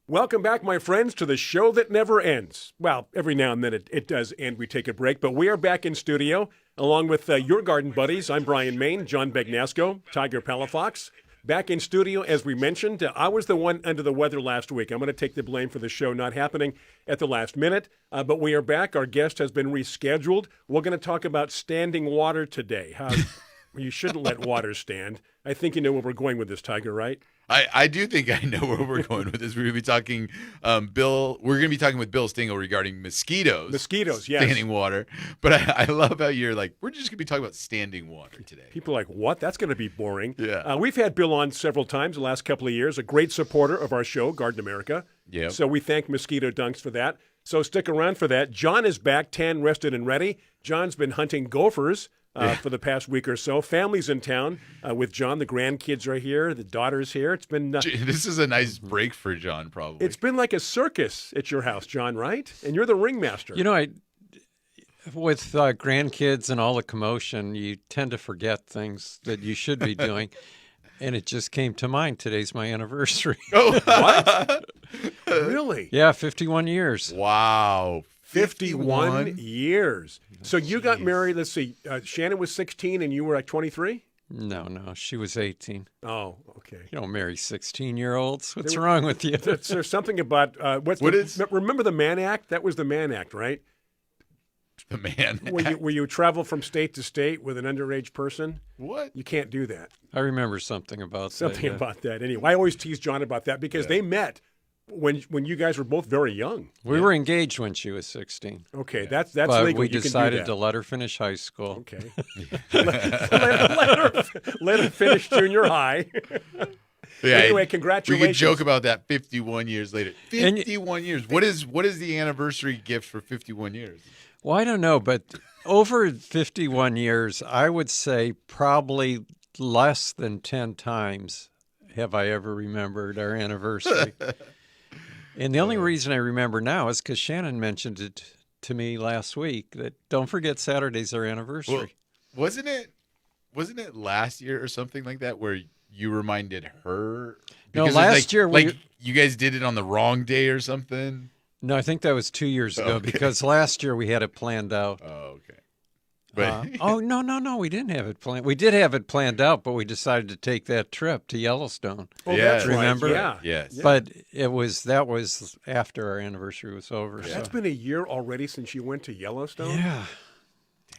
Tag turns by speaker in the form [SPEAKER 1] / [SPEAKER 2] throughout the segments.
[SPEAKER 1] Welcome back, my friends, to the show that never ends. Well, every now and then it does end. We take a break, but we are back in studio along with your garden buddies. I'm Brian Main, John Begnasco, Tiger Palafox. Back in studio, as we mentioned, I was the one under the weather last week. I'm going to take the blame for the show not happening at the last minute, but we are back. Our guest has been rescheduled. We're going to talk about standing water today. How you shouldn't let water stand. I think you know where we're going with this, Tiger, right?
[SPEAKER 2] I do think I know where we're going with this. We're going to be talking, We're going to be talking with Bill Stengel regarding mosquitoes.
[SPEAKER 1] Mosquitoes, yes.
[SPEAKER 2] Standing water. But I love how you're like, we're just going to be talking about standing water today.
[SPEAKER 1] People are like, what? That's going to be boring.
[SPEAKER 2] Yeah.
[SPEAKER 1] We've had Bill on several times the last couple of years, a great supporter of our show, Garden America.
[SPEAKER 2] Yeah.
[SPEAKER 1] So we thank Mosquito Dunks for that. So stick around for that. John is back, tan, rested, and ready. John's been hunting gophers for the past week or so. Family's in town with John. The grandkids are here. The daughter's here. It's been
[SPEAKER 2] this is a nice break for John, probably.
[SPEAKER 1] It's been like a circus at your house, John, right? And you're the ringmaster.
[SPEAKER 3] You know, with grandkids and all the commotion, you tend to forget things that you should be doing. And it just came to mind. Today's my anniversary.
[SPEAKER 2] Oh, what?
[SPEAKER 1] Really?
[SPEAKER 3] Yeah, 51 years.
[SPEAKER 2] Wow.
[SPEAKER 1] 51 years. So you got married, let's see, Shannon was 16 and you were like 23?
[SPEAKER 3] No, she was 18.
[SPEAKER 1] Oh, okay.
[SPEAKER 3] You don't marry 16-year-olds. What's wrong with you?
[SPEAKER 1] There's something about, remember the Mann Act? That was the Mann Act, right?
[SPEAKER 2] The Mann Act.
[SPEAKER 1] Where you travel from state to state with an underage person?
[SPEAKER 2] What?
[SPEAKER 1] You can't do that.
[SPEAKER 3] I remember something about that.
[SPEAKER 1] About that. Anyway, I always tease John about that because they met when you guys were both very young.
[SPEAKER 3] We were engaged when she was 16.
[SPEAKER 1] Okay, that's
[SPEAKER 3] but
[SPEAKER 1] legal.
[SPEAKER 3] We
[SPEAKER 1] you
[SPEAKER 3] decided
[SPEAKER 1] can do
[SPEAKER 3] to let her finish high school.
[SPEAKER 1] Okay. let her finish junior high.
[SPEAKER 2] Yeah,
[SPEAKER 1] anyway, congratulations.
[SPEAKER 2] We could joke about that 51 years later. 51 years. What is the anniversary gift for 51 years?
[SPEAKER 3] Well, I don't know, but over 51 years, I would say probably less than 10 times have I ever remembered our anniversary. And the only reason I remember now is because Shannon mentioned it to me last week that don't forget Saturday's our anniversary.
[SPEAKER 2] Well, wasn't it last year or something like that where you reminded her?
[SPEAKER 3] No, last year
[SPEAKER 2] you guys did it on the wrong day or something.
[SPEAKER 3] No, I think that was 2 years ago because last year we had it planned out.
[SPEAKER 2] Oh, okay. But
[SPEAKER 3] no, we didn't have it planned. We did have it planned out, but we decided to take that trip to Yellowstone.
[SPEAKER 1] Oh,
[SPEAKER 2] yeah,
[SPEAKER 1] that's
[SPEAKER 3] remember?
[SPEAKER 1] Right. Yeah.
[SPEAKER 2] Yes.
[SPEAKER 3] But that was after our anniversary was over.
[SPEAKER 1] Yeah. That's been a year already since you went to Yellowstone?
[SPEAKER 3] Yeah.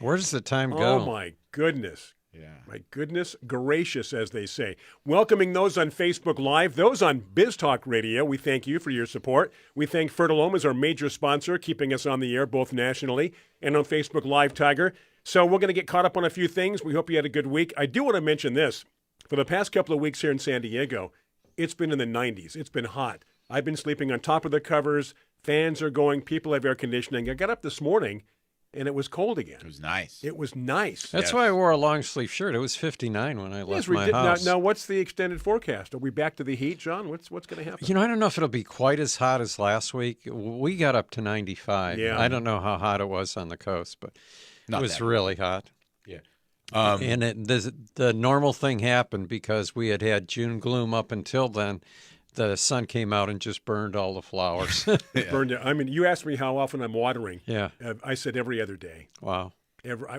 [SPEAKER 3] Where does the time go?
[SPEAKER 1] Oh, my goodness.
[SPEAKER 2] Yeah.
[SPEAKER 1] My goodness gracious, as they say. Welcoming those on Facebook Live, those on Biz Talk Radio, we thank you for your support. We thank Fertilome as our major sponsor, keeping us on the air both nationally and on Facebook Live, Tiger. So we're going to get caught up on a few things. We hope you had a good week. I do want to mention this. For the past couple of weeks here in San Diego, it's been in the 90s. It's been hot. I've been sleeping on top of the covers. Fans are going. People have air conditioning. I got up this morning, and it was cold again.
[SPEAKER 2] It was nice.
[SPEAKER 1] It was nice.
[SPEAKER 3] That's why I wore a long sleeve shirt. It was 59 when I left my house.
[SPEAKER 1] Now, what's the extended forecast? Are we back to the heat, John? What's going to happen?
[SPEAKER 3] You know, I don't know if it'll be quite as hot as last week. We got up to 95.
[SPEAKER 1] Yeah.
[SPEAKER 3] I don't know how hot it was on the coast, but it was really hot.
[SPEAKER 2] Yeah.
[SPEAKER 3] And the normal thing happened because we had June gloom up until then. The sun came out and just burned all the flowers.
[SPEAKER 1] Burned it. I mean, you asked me how often I'm watering.
[SPEAKER 3] Yeah.
[SPEAKER 1] I said every other day.
[SPEAKER 3] Wow.
[SPEAKER 1] I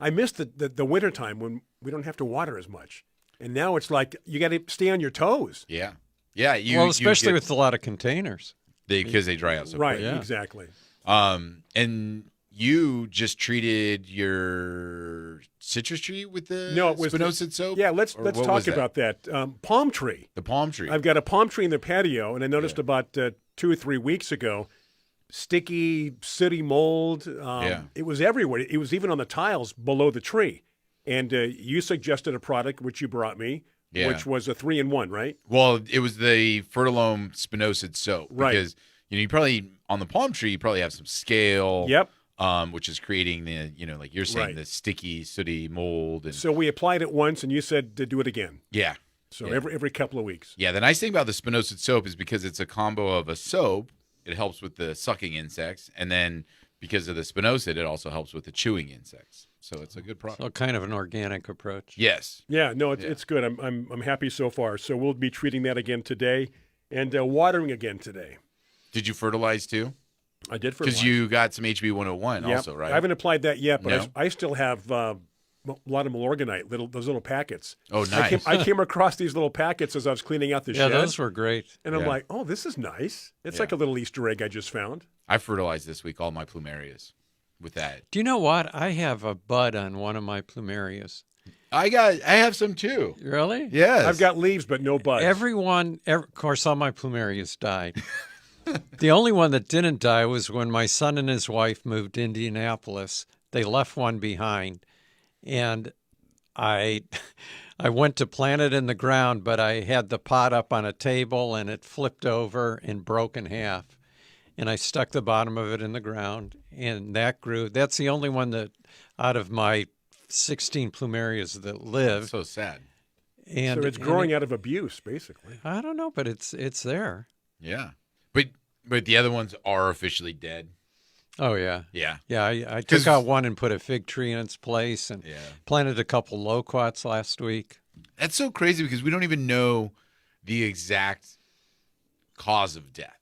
[SPEAKER 1] miss the wintertime when we don't have to water as much. And now it's like you got to stay on your toes.
[SPEAKER 2] Yeah. Yeah.
[SPEAKER 3] Especially with a lot of containers.
[SPEAKER 2] Because they dry out so
[SPEAKER 1] right,
[SPEAKER 2] quick.
[SPEAKER 3] Yeah.
[SPEAKER 1] Exactly.
[SPEAKER 2] And you just treated your citrus tree with the spinosad soap?
[SPEAKER 1] Yeah, let's talk about that. Palm tree.
[SPEAKER 2] The palm tree.
[SPEAKER 1] I've got a palm tree in the patio, and I noticed about 2 or 3 weeks ago, sticky, sooty mold. It was everywhere. It was even on the tiles below the tree. And you suggested a product, which you brought me, which was a 3-in-1, right?
[SPEAKER 2] Well, it was the Fertilome spinosad soap.
[SPEAKER 1] Right.
[SPEAKER 2] Because you probably, on the palm tree, you probably have some scale.
[SPEAKER 1] Yep.
[SPEAKER 2] Which is creating the, like you're saying, the sticky, sooty mold. And
[SPEAKER 1] so we applied it once, and you said to do it again.
[SPEAKER 2] Yeah.
[SPEAKER 1] So every couple of weeks.
[SPEAKER 2] Yeah. The nice thing about the spinosad soap is because it's a combo of a soap, it helps with the sucking insects, and then because of the spinosad, it also helps with the chewing insects. So it's a good product.
[SPEAKER 3] So kind of an organic approach.
[SPEAKER 2] Yes.
[SPEAKER 1] Yeah. No, it's good. I'm happy so far. So we'll be treating that again today. And watering again today.
[SPEAKER 2] Did you fertilize too?
[SPEAKER 1] I did fertilize.
[SPEAKER 2] Because you got some HB 101
[SPEAKER 1] Yep.
[SPEAKER 2] also, right?
[SPEAKER 1] I haven't applied that yet, but
[SPEAKER 2] No?
[SPEAKER 1] I still have a lot of malorganite, those little packets.
[SPEAKER 2] Oh, nice.
[SPEAKER 1] I came across these little packets as I was cleaning out the
[SPEAKER 3] Yeah,
[SPEAKER 1] shed.
[SPEAKER 3] those were great.
[SPEAKER 1] And I'm
[SPEAKER 2] Yeah.
[SPEAKER 1] like, oh, this is nice. It's
[SPEAKER 2] Yeah.
[SPEAKER 1] like a little Easter egg I just found.
[SPEAKER 2] I fertilized this week all my plumerias with that.
[SPEAKER 3] Do you know what? I have a bud on one of my plumerias.
[SPEAKER 2] I have some too.
[SPEAKER 3] Really?
[SPEAKER 2] Yes.
[SPEAKER 1] I've got leaves, but no buds.
[SPEAKER 3] Of course, all my plumerias died. The only one that didn't die was when my son and his wife moved to Indianapolis. They left one behind, and I went to plant it in the ground, but I had the pot up on a table, and it flipped over and broke in half. And I stuck the bottom of it in the ground, and that grew. That's the only one that, out of my 16 plumerias that live.
[SPEAKER 2] so sad.
[SPEAKER 3] And
[SPEAKER 1] so it's growing out of abuse, basically.
[SPEAKER 3] I don't know, but it's there.
[SPEAKER 2] Yeah. But the other ones are officially dead.
[SPEAKER 3] Oh yeah,
[SPEAKER 2] Yeah.
[SPEAKER 3] yeah. I
[SPEAKER 2] 'Cause-
[SPEAKER 3] took out one and put a fig tree in its place, and
[SPEAKER 2] Yeah.
[SPEAKER 3] planted a couple loquats last week.
[SPEAKER 2] That's so crazy because we don't even know the exact cause of death.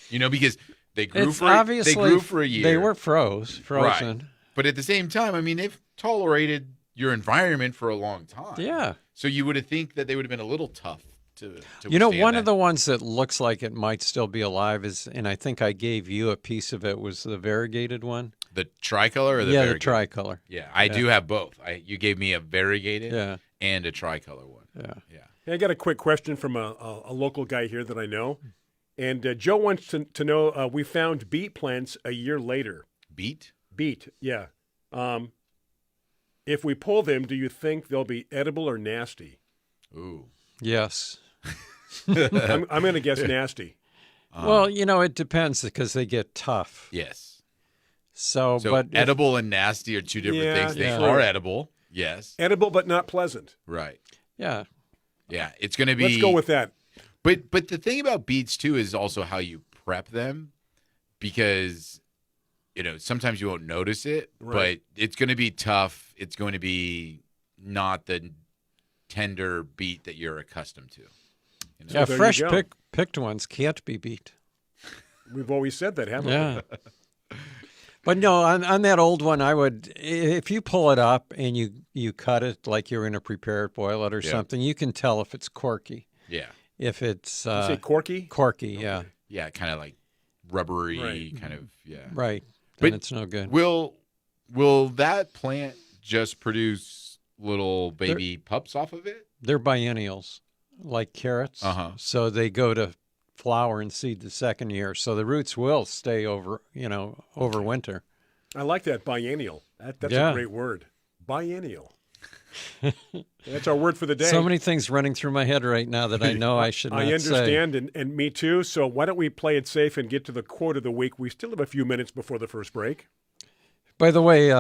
[SPEAKER 2] Because they grew
[SPEAKER 3] It's
[SPEAKER 2] for
[SPEAKER 3] obviously
[SPEAKER 2] they grew for a year.
[SPEAKER 3] They were frozen.
[SPEAKER 2] Right. But at the same time, I mean, they've tolerated your environment for a long time.
[SPEAKER 3] Yeah.
[SPEAKER 2] So you would have think that they would have been a little tough to
[SPEAKER 3] One
[SPEAKER 2] withstand
[SPEAKER 3] of the ones that looks like it might still be alive is, and I think I gave you a piece of it, was the variegated one.
[SPEAKER 2] the tricolor or the
[SPEAKER 3] the
[SPEAKER 2] variegated?
[SPEAKER 3] tricolor.
[SPEAKER 2] Yeah, I do have both. You gave me a variegated
[SPEAKER 3] Yeah.
[SPEAKER 2] and a tricolor one.
[SPEAKER 3] Yeah.
[SPEAKER 2] Yeah.
[SPEAKER 1] Hey, I got a quick question from a local guy here that I know. And Joe wants to know, we found beet plants a year later.
[SPEAKER 2] Beet?
[SPEAKER 1] Beet, yeah. If we pull them, do you think they'll be edible or nasty?
[SPEAKER 2] Ooh.
[SPEAKER 3] Yes.
[SPEAKER 1] I'm going to guess nasty.
[SPEAKER 3] Well, it depends because they get tough.
[SPEAKER 2] Yes.
[SPEAKER 3] So but if-
[SPEAKER 2] edible and nasty are two different
[SPEAKER 1] Yeah,
[SPEAKER 2] things. They
[SPEAKER 3] yeah.
[SPEAKER 2] are edible. Yes.
[SPEAKER 1] Edible but not pleasant.
[SPEAKER 2] Right.
[SPEAKER 3] yeah.
[SPEAKER 2] Yeah. It's going to be.
[SPEAKER 1] Let's go with that.
[SPEAKER 2] But the thing about beets too is also how you prep them, because sometimes you won't notice it,
[SPEAKER 1] Right.
[SPEAKER 2] but it's going to be tough. It's going to be not the tender beet that you're accustomed to.
[SPEAKER 3] Yeah,
[SPEAKER 1] there you
[SPEAKER 3] fresh
[SPEAKER 1] go.
[SPEAKER 3] picked ones can't be beat.
[SPEAKER 1] We've always said that, haven't we?
[SPEAKER 3] Yeah. But no, on that old one, I would, if you pull it up and you cut it like you're going to prepare it, boil it or
[SPEAKER 2] Yeah.
[SPEAKER 3] something, you can tell if it's corky.
[SPEAKER 2] Yeah.
[SPEAKER 3] If it's
[SPEAKER 1] You say corky?
[SPEAKER 3] corky, yeah,
[SPEAKER 2] Yeah. Kind of like rubbery,
[SPEAKER 1] Right.
[SPEAKER 2] kind of. Yeah.
[SPEAKER 3] right. Then
[SPEAKER 2] But
[SPEAKER 3] it's no good.
[SPEAKER 2] Will that plant just produce little baby pups off of it?
[SPEAKER 3] They're biennials, like carrots.
[SPEAKER 2] Uh-huh.
[SPEAKER 3] So they go to flower and seed the second year. So the roots will stay over winter.
[SPEAKER 1] I like that, biennial. That's
[SPEAKER 3] Yeah.
[SPEAKER 1] a great word. Biennial. That's our word for the day.
[SPEAKER 3] So many things running through my head right now that I know I should not
[SPEAKER 1] I
[SPEAKER 3] say.
[SPEAKER 1] understand, and me too. So why don't we play it safe and get to the quote of the week? We still have a few minutes before the first break.
[SPEAKER 3] By the way,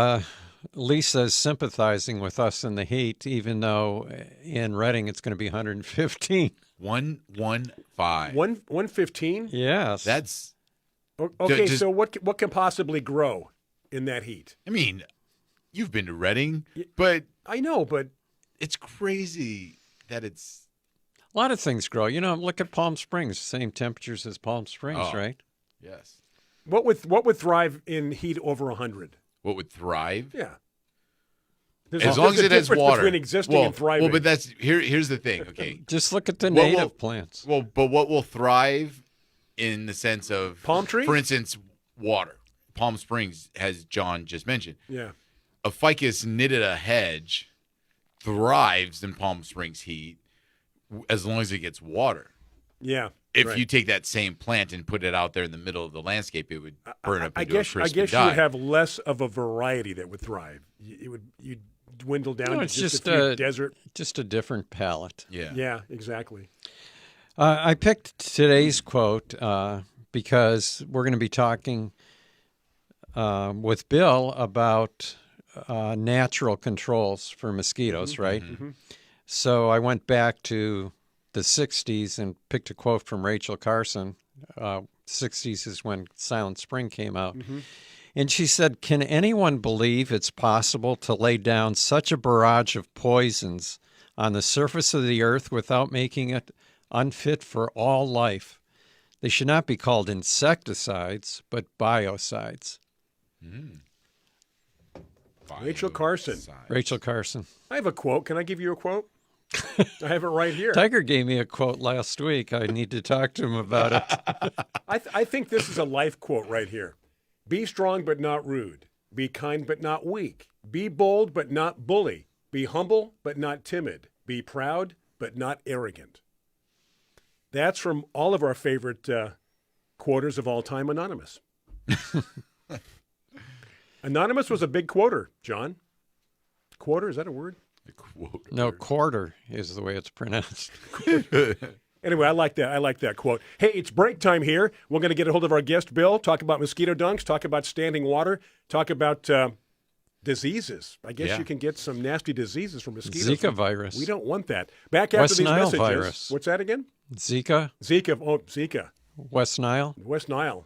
[SPEAKER 3] Lisa is sympathizing with us in the heat, even though in Reading it's going to be 115.
[SPEAKER 2] 115.
[SPEAKER 1] 115?
[SPEAKER 3] Yes.
[SPEAKER 2] That's.
[SPEAKER 1] Okay,
[SPEAKER 2] Just-
[SPEAKER 1] so what can possibly grow in that heat?
[SPEAKER 2] I mean, you've been to Reading, but
[SPEAKER 1] I know, but
[SPEAKER 2] it's crazy that it's.
[SPEAKER 3] a lot of things grow. Look at Palm Springs, same temperatures as Palm Springs,
[SPEAKER 2] Oh.
[SPEAKER 3] right?
[SPEAKER 2] Yes.
[SPEAKER 1] what would thrive in heat over 100?
[SPEAKER 2] What would thrive?
[SPEAKER 1] Yeah.
[SPEAKER 2] As long as
[SPEAKER 1] there's a
[SPEAKER 2] it has
[SPEAKER 1] difference
[SPEAKER 2] water.
[SPEAKER 1] between existing and thriving.
[SPEAKER 2] Well, but here's the thing. Okay.
[SPEAKER 3] Just look at the
[SPEAKER 2] Well,
[SPEAKER 3] native plants.
[SPEAKER 2] Well, but what will thrive in the sense of
[SPEAKER 1] Palm trees?
[SPEAKER 2] For instance, water. Palm Springs, as John just mentioned,
[SPEAKER 1] Yeah.
[SPEAKER 2] a ficus nitida hedge thrives in Palm Springs heat as long as it gets water.
[SPEAKER 1] Yeah.
[SPEAKER 2] If
[SPEAKER 1] right.
[SPEAKER 2] you take that same plant and put it out there in the middle of the landscape, it would burn up
[SPEAKER 1] I
[SPEAKER 2] into a
[SPEAKER 1] guess
[SPEAKER 2] crisp
[SPEAKER 1] you
[SPEAKER 2] and die.
[SPEAKER 1] would have less of a variety that would thrive. You'd dwindle down to
[SPEAKER 3] it's
[SPEAKER 1] just
[SPEAKER 3] just
[SPEAKER 1] a few desert.
[SPEAKER 3] Just a different palette.
[SPEAKER 2] Yeah.
[SPEAKER 1] Yeah, exactly.
[SPEAKER 3] I picked today's quote because we're going to be talking with Bill about natural controls for mosquitoes, right?
[SPEAKER 1] Mm-hmm.
[SPEAKER 3] So I went back to the 60s and picked a quote from Rachel Carson. 60s is when Silent Spring came out.
[SPEAKER 1] Mm-hmm.
[SPEAKER 3] And she said, "Can anyone believe it's possible to lay down such a barrage of poisons on the surface of the earth without making it unfit for all life. They should not be called insecticides, but biocides.
[SPEAKER 1] Rachel Carson.
[SPEAKER 3] Rachel Carson.
[SPEAKER 1] I have a quote. Can I give you a quote? I have it right here.
[SPEAKER 3] Tiger gave me a quote last week. I need to talk to him about it.
[SPEAKER 1] I think this is a life quote right here. Be strong but not rude. Be kind but not weak. Be bold but not bully. Be humble but not timid. Be proud but not arrogant. That's from all of our favorite quoters of all time, Anonymous. Anonymous was a big quoter, John. Quoter, is that a word?
[SPEAKER 3] No, quarter is the way it's pronounced.
[SPEAKER 1] Anyway, I like that. I like that quote. Hey, it's break time here. We're going to get a hold of our guest, Bill, talk about mosquito dunks, talk about standing water, talk about diseases. I guess you can get some nasty diseases from mosquitoes.
[SPEAKER 3] Zika virus.
[SPEAKER 1] We don't want that. Back after these
[SPEAKER 3] Nile
[SPEAKER 1] messages.
[SPEAKER 3] virus.
[SPEAKER 1] What's that again?
[SPEAKER 3] Zika.
[SPEAKER 1] Zika. Oh, Zika.
[SPEAKER 3] West Nile.
[SPEAKER 1] West Nile.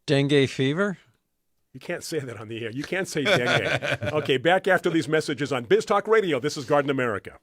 [SPEAKER 3] Dengue fever.
[SPEAKER 1] You can't say that on the air. You can't say dengue. Okay, back after these messages on Biz Talk Radio. This is Garden America.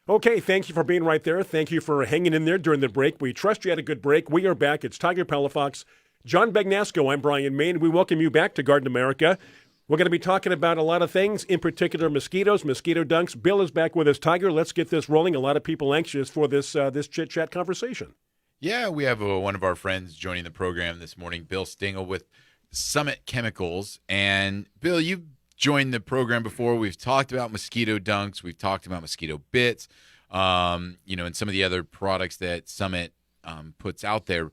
[SPEAKER 1] Okay, thank you for being right there. Thank you for hanging in there during the break. We trust you had a good break. We are back. It's Tiger Palafox, John Bagnasco. I'm Brian Main. We welcome you back to Garden America. We're going to be talking about a lot of things, in particular mosquitoes, mosquito dunks. Bill is back with us. Tiger, let's get this rolling. A lot of people anxious for this chit-chat conversation.
[SPEAKER 2] Yeah, we have one of our friends joining the program this morning, Bill Stengel with Summit Chemicals. And Bill, you've joined the program before. We've talked about mosquito dunks. We've talked about mosquito bits, and some of the other products that Summit puts out there.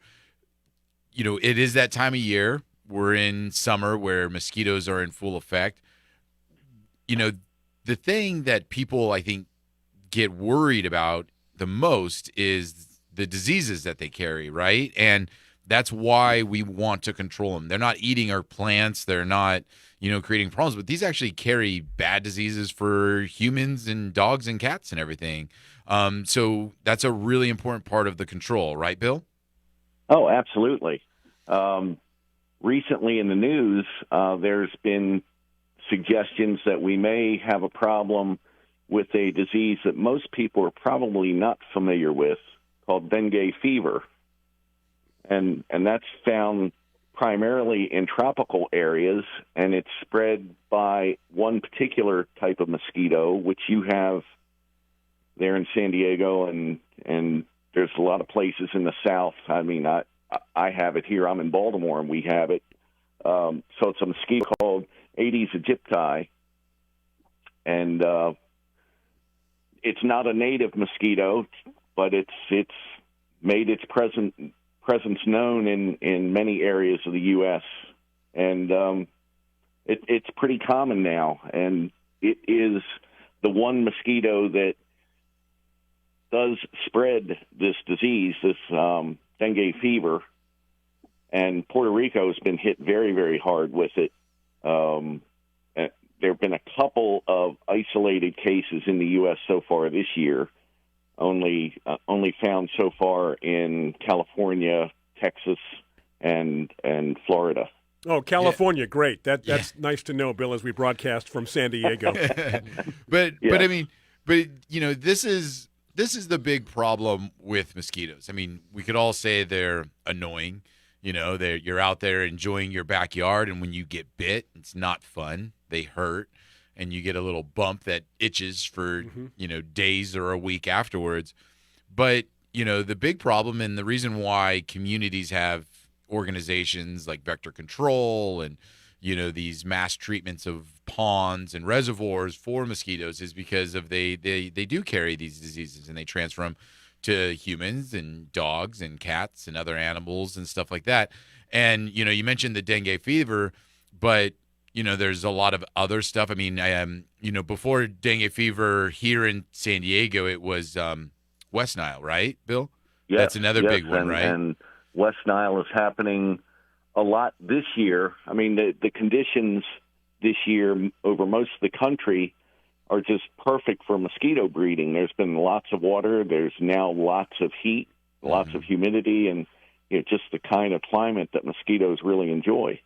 [SPEAKER 2] It is that time of year. We're in summer where mosquitoes are in full effect. The thing that people, I think, get worried about the most is the diseases that they carry, right? And that's why we want to control them. They're not eating our plants. They're not, creating problems. But these actually carry bad diseases for humans and dogs and cats and everything. So that's a really important part of the control, right, Bill?
[SPEAKER 4] Oh, absolutely. Recently in the news, there's been suggestions that we may have a problem with a disease that most people are probably not familiar with called dengue fever. And that's found primarily in tropical areas, and it's spread by one particular type of mosquito, which you have there in San Diego, and there's a lot of places in the South. I mean, I have it here. I'm in Baltimore, and we have it. So it's a mosquito called Aedes aegypti, and it's not a native mosquito, but it's made its presence known in many areas of the U.S., and it's pretty common now, and it is the one mosquito that does spread this disease, this dengue fever, and Puerto Rico has been hit very, very hard with it. There have been a couple of isolated cases in the U.S. so far this year, only found so far in California, Texas, and Florida.
[SPEAKER 1] Oh, California, great. That's nice to know, Bill, as we broadcast from San Diego.
[SPEAKER 2] But this is the big problem with mosquitoes. I mean, we could all say they're annoying. You're out there enjoying your backyard, and when you get bit, it's not fun. They hurt, and you get a little bump that itches for, days or a week afterwards. But, the big problem and the reason why communities have organizations like Vector Control and, these mass treatments of ponds and reservoirs for mosquitoes is because of they do carry these diseases, and they transfer them to humans and dogs and cats and other animals and stuff like that. And, you mentioned the dengue fever, but, there's a lot of other stuff. I mean, before dengue fever here in San Diego, it was West Nile, right, Bill?
[SPEAKER 4] Yes,
[SPEAKER 2] that's another big one, right?
[SPEAKER 4] And West Nile is happening a lot this year. I mean, the conditions this year over most of the country are just perfect for mosquito breeding. There's been lots of water. There's now lots of heat, lots of humidity, and just the kind of climate that mosquitoes really enjoy.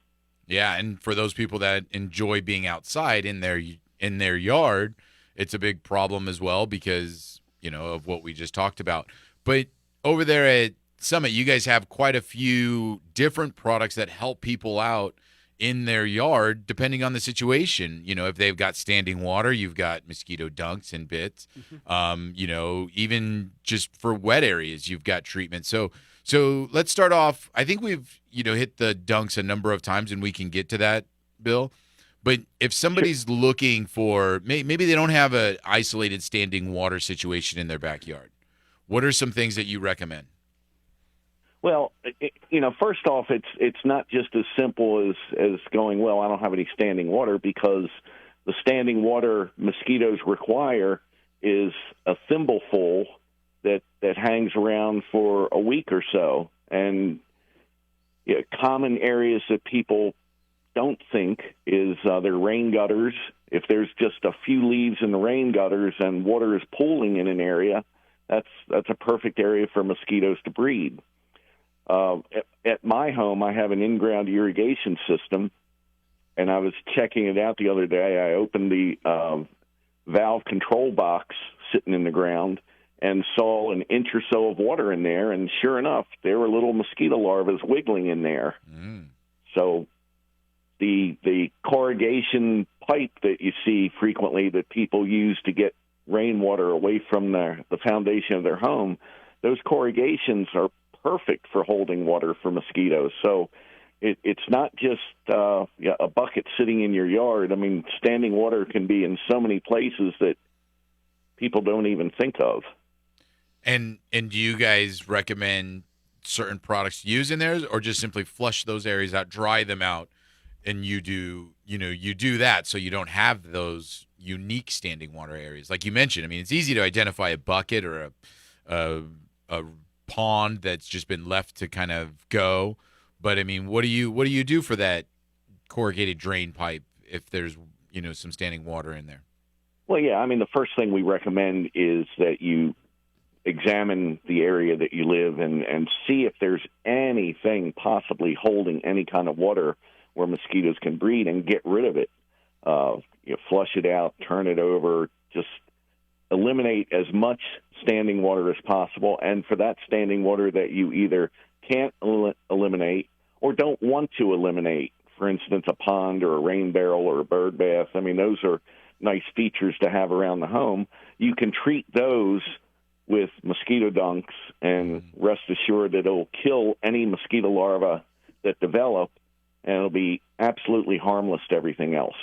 [SPEAKER 2] Yeah, and for those people that enjoy being outside in their yard, it's a big problem as well because, of what we just talked about. But over there at Summit, you guys have quite a few different products that help people out in their yard, depending on the situation. If they've got standing water, you've got Mosquito Dunks and bits. Even just for wet areas, you've got treatment. So let's start off. I think we've, hit the dunks a number of times, and we can get to that, Bill. But if somebody's looking for, maybe they don't have an isolated standing water situation in their backyard, what are some things that you recommend?
[SPEAKER 4] Well, first off, it's not just as simple as going, well, I don't have any standing water, because the standing water mosquitoes require is a thimbleful that hangs around for a week or so. And common areas that people don't think is their rain gutters. If there's just a few leaves in the rain gutters and water is pooling in an area, that's a perfect area for mosquitoes to breed. At my home, I have an in-ground irrigation system, and I was checking it out the other day. I opened the valve control box sitting in the ground and saw an inch or so of water in there, and sure enough, there were little mosquito larvae wiggling in there. So the corrugation pipe that you see frequently that people use to get rainwater away from the foundation of their home, those corrugations are perfect for holding water for mosquitoes. So it's not just a bucket sitting in your yard. I mean, standing water can be in so many places that people don't even think of.
[SPEAKER 2] And do you guys recommend certain products to use in there, or just simply flush those areas out, dry them out, and you do that so you don't have those unique standing water areas like you mentioned? I mean, it's easy to identify a bucket or a pond that's just been left to kind of go, but I mean, what do you do for that corrugated drain pipe if there's some standing water in there?
[SPEAKER 4] Well, yeah, I mean, the first thing we recommend is that you examine the area that you live in and see if there's anything possibly holding any kind of water where mosquitoes can breed, and get rid of it. Flush it out, turn it over, just eliminate as much standing water as possible. And for that standing water that you either can't eliminate or don't want to eliminate, for instance, a pond or a rain barrel or a bird bath, I mean, those are nice features to have around the home. You can treat those with Mosquito Dunks, and rest assured that it'll kill any mosquito larvae that develop, and it'll be absolutely harmless to everything else.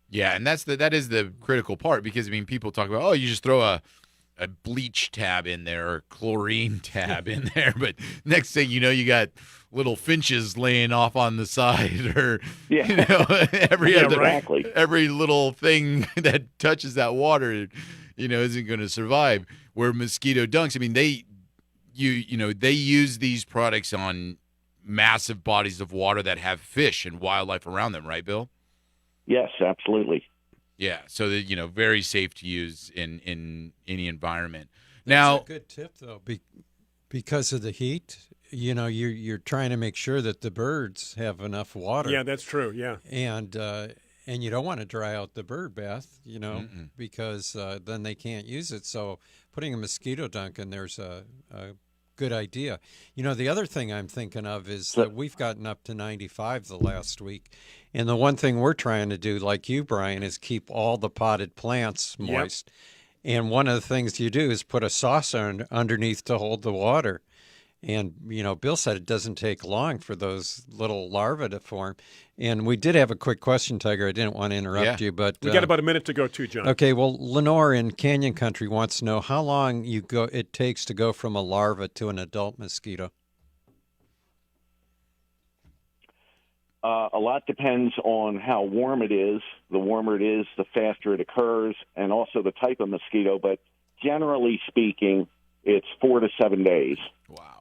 [SPEAKER 2] Yeah, and that is the critical part, because I mean, people talk about, you just throw a bleach tab in there or chlorine tab in there, but next thing you know, you got little finches laying off on the side, or every little thing that touches that water, isn't going to survive. Where Mosquito Dunks, I mean, they use these products on massive bodies of water that have fish and wildlife around them, right, Bill?
[SPEAKER 4] Yes, absolutely.
[SPEAKER 2] Yeah, so that very safe to use in any environment. Now,
[SPEAKER 3] that's a good tip though, because of the heat. You're trying to make sure that the birds have enough water.
[SPEAKER 1] Yeah, that's true. Yeah,
[SPEAKER 3] and you don't want to dry out the bird bath, because then they can't use it. So putting a mosquito dunk in there's a good idea. The other thing I'm thinking of is that we've gotten up to 95 the last week. And the one thing we're trying to do, like you, Brian, is keep all the potted plants moist. Yep. And one of the things you do is put a saucer underneath to hold the water. And, Bill said it doesn't take long for those little larvae to form. And we did have a quick question, Tiger. I didn't want to interrupt you, but...
[SPEAKER 1] We got about a minute to go, too, John.
[SPEAKER 3] Okay, well, Lenore in Canyon Country wants to know how long it takes to go from a larva to an adult mosquito.
[SPEAKER 4] A lot depends on how warm it is. The warmer it is, the faster it occurs, and also the type of mosquito. But generally speaking, it's 4 to 7 days.
[SPEAKER 2] Wow.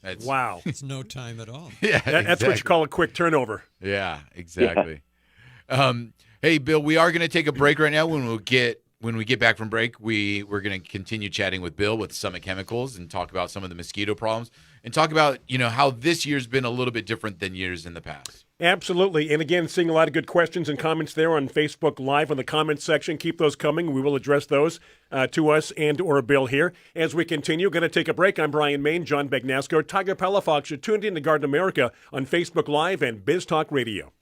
[SPEAKER 1] That's wow.
[SPEAKER 3] It's no time at all.
[SPEAKER 2] Yeah,
[SPEAKER 1] That's what you call a quick turnover.
[SPEAKER 2] Yeah, exactly. Yeah. Hey, Bill, we are going to take a break right now. When we get back from break, we're going to continue chatting with Bill with Summit Chemicals and talk about some of the mosquito problems and talk about how this year's been a little bit different than years in the past.
[SPEAKER 1] Absolutely. And again, seeing a lot of good questions and comments there on Facebook Live in the comments section. Keep those coming. We will address those to us and or Bill here. As we continue, going to take a break. I'm Brian Main, John Begnasco, Tiger Palafox. You're tuned in to Garden America on Facebook Live and Biz Talk Radio.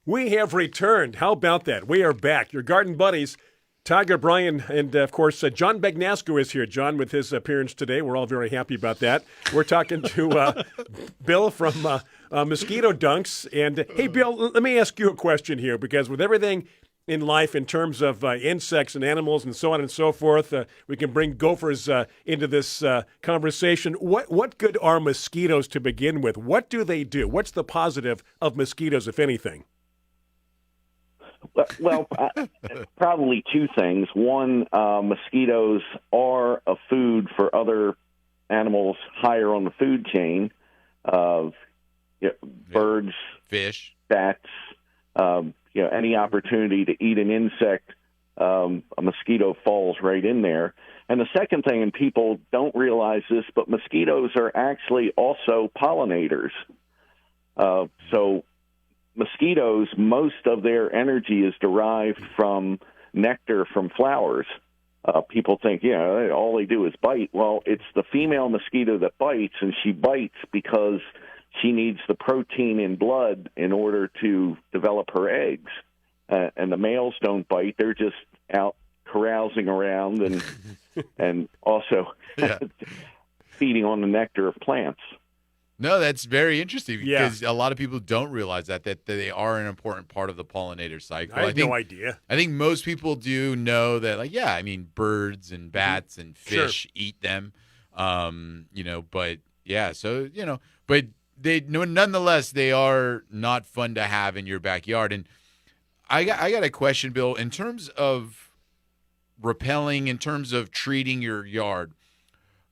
[SPEAKER 1] We have returned. How about that? We are back. Your garden buddies, Tiger, Brian, and, of course, John Begnasco is here. John, with his appearance today. We're all very happy about that. We're talking to Bill from Mosquito Dunks. And, hey, Bill, let me ask you a question here, because with everything in life in terms of insects and animals and so on and so forth, we can bring gophers into this conversation. What good are mosquitoes to begin with? What do they do? What's the positive of mosquitoes, if anything?
[SPEAKER 4] Well, probably two things. One, mosquitoes are a food for other animals higher on the food chain. Birds,
[SPEAKER 2] fish,
[SPEAKER 4] bats. Any opportunity to eat an insect, a mosquito falls right in there. And the second thing, and people don't realize this, but mosquitoes are actually also pollinators. So mosquitoes, most of their energy is derived from nectar from flowers. People think, all they do is bite. Well, it's the female mosquito that bites, and she bites because she needs the protein in blood in order to develop her eggs. And the males don't bite. They're just out carousing around and also feeding on the nectar of plants.
[SPEAKER 2] No, that's very interesting because a lot of people don't realize that they are an important part of the pollinator cycle.
[SPEAKER 1] I had no idea.
[SPEAKER 2] I think most people do know that, birds and bats and fish eat them, but nonetheless, they are not fun to have in your backyard. And I got a question, Bill, in terms of repelling, in terms of treating your yard.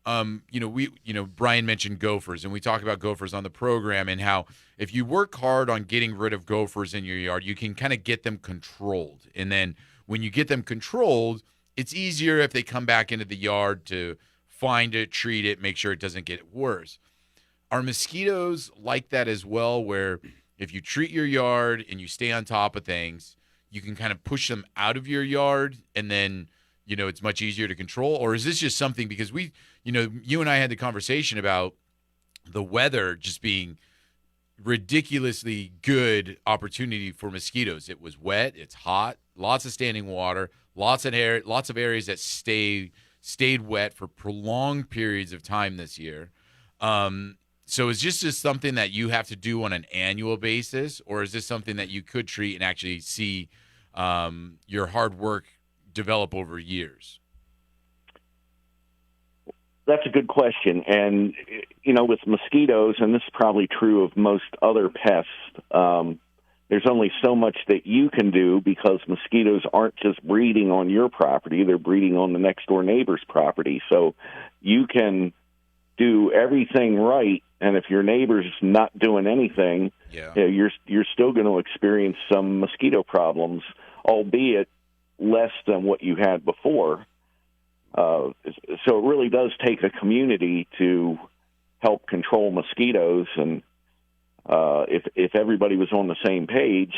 [SPEAKER 2] Brian mentioned gophers, and we talk about gophers on the program and how if you work hard on getting rid of gophers in your yard, you can kind of get them controlled. And then when you get them controlled, it's easier if they come back into the yard to find it, treat it, make sure it doesn't get worse. Are mosquitoes like that as well, where if you treat your yard and you stay on top of things, you can kind of push them out of your yard and then, it's much easier to control? Or is this just something because you and I had the conversation about the weather just being ridiculously good opportunity for mosquitoes. It was wet, it's hot, lots of standing water, lots of areas that stayed wet for prolonged periods of time this year. So is this just something that you have to do on an annual basis, or is this something that you could treat and actually see your hard work develop over years?
[SPEAKER 4] That's a good question. And, with mosquitoes, and this is probably true of most other pests, there's only so much that you can do because mosquitoes aren't just breeding on your property, they're breeding on the next door neighbor's property. So you can do everything right, and if your neighbor's not doing anything, you're still going to experience some mosquito problems, albeit less than what you had before. So it really does take a community to help control mosquitoes, and if everybody was on the same page,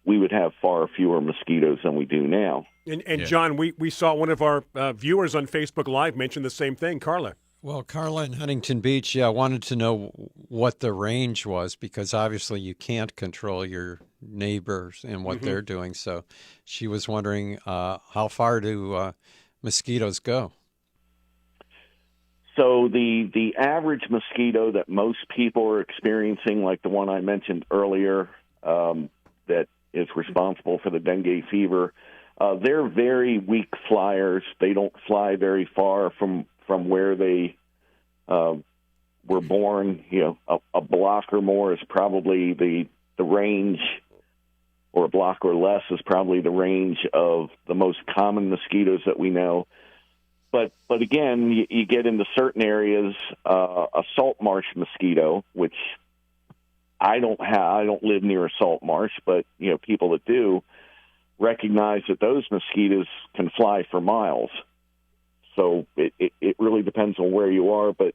[SPEAKER 4] we would have far fewer mosquitoes than we do now.
[SPEAKER 1] And John, we saw one of our viewers on Facebook Live mention the same thing, Carla.
[SPEAKER 3] Well, Carla in Huntington Beach, yeah, wanted to know what the range was because obviously you can't control your neighbors and what they're doing. So she was wondering how far do mosquitoes go?
[SPEAKER 4] So the average mosquito that most people are experiencing, like the one I mentioned earlier, that is responsible for the dengue fever, they're very weak flyers. They don't fly very far from where they were born. A block or more is probably the range, or a block or less is probably the range of the most common mosquitoes that we know. But again, you get into certain areas, a salt marsh mosquito, which I don't live near a salt marsh, but people that do recognize that those mosquitoes can fly for miles. So it really depends on where you are, but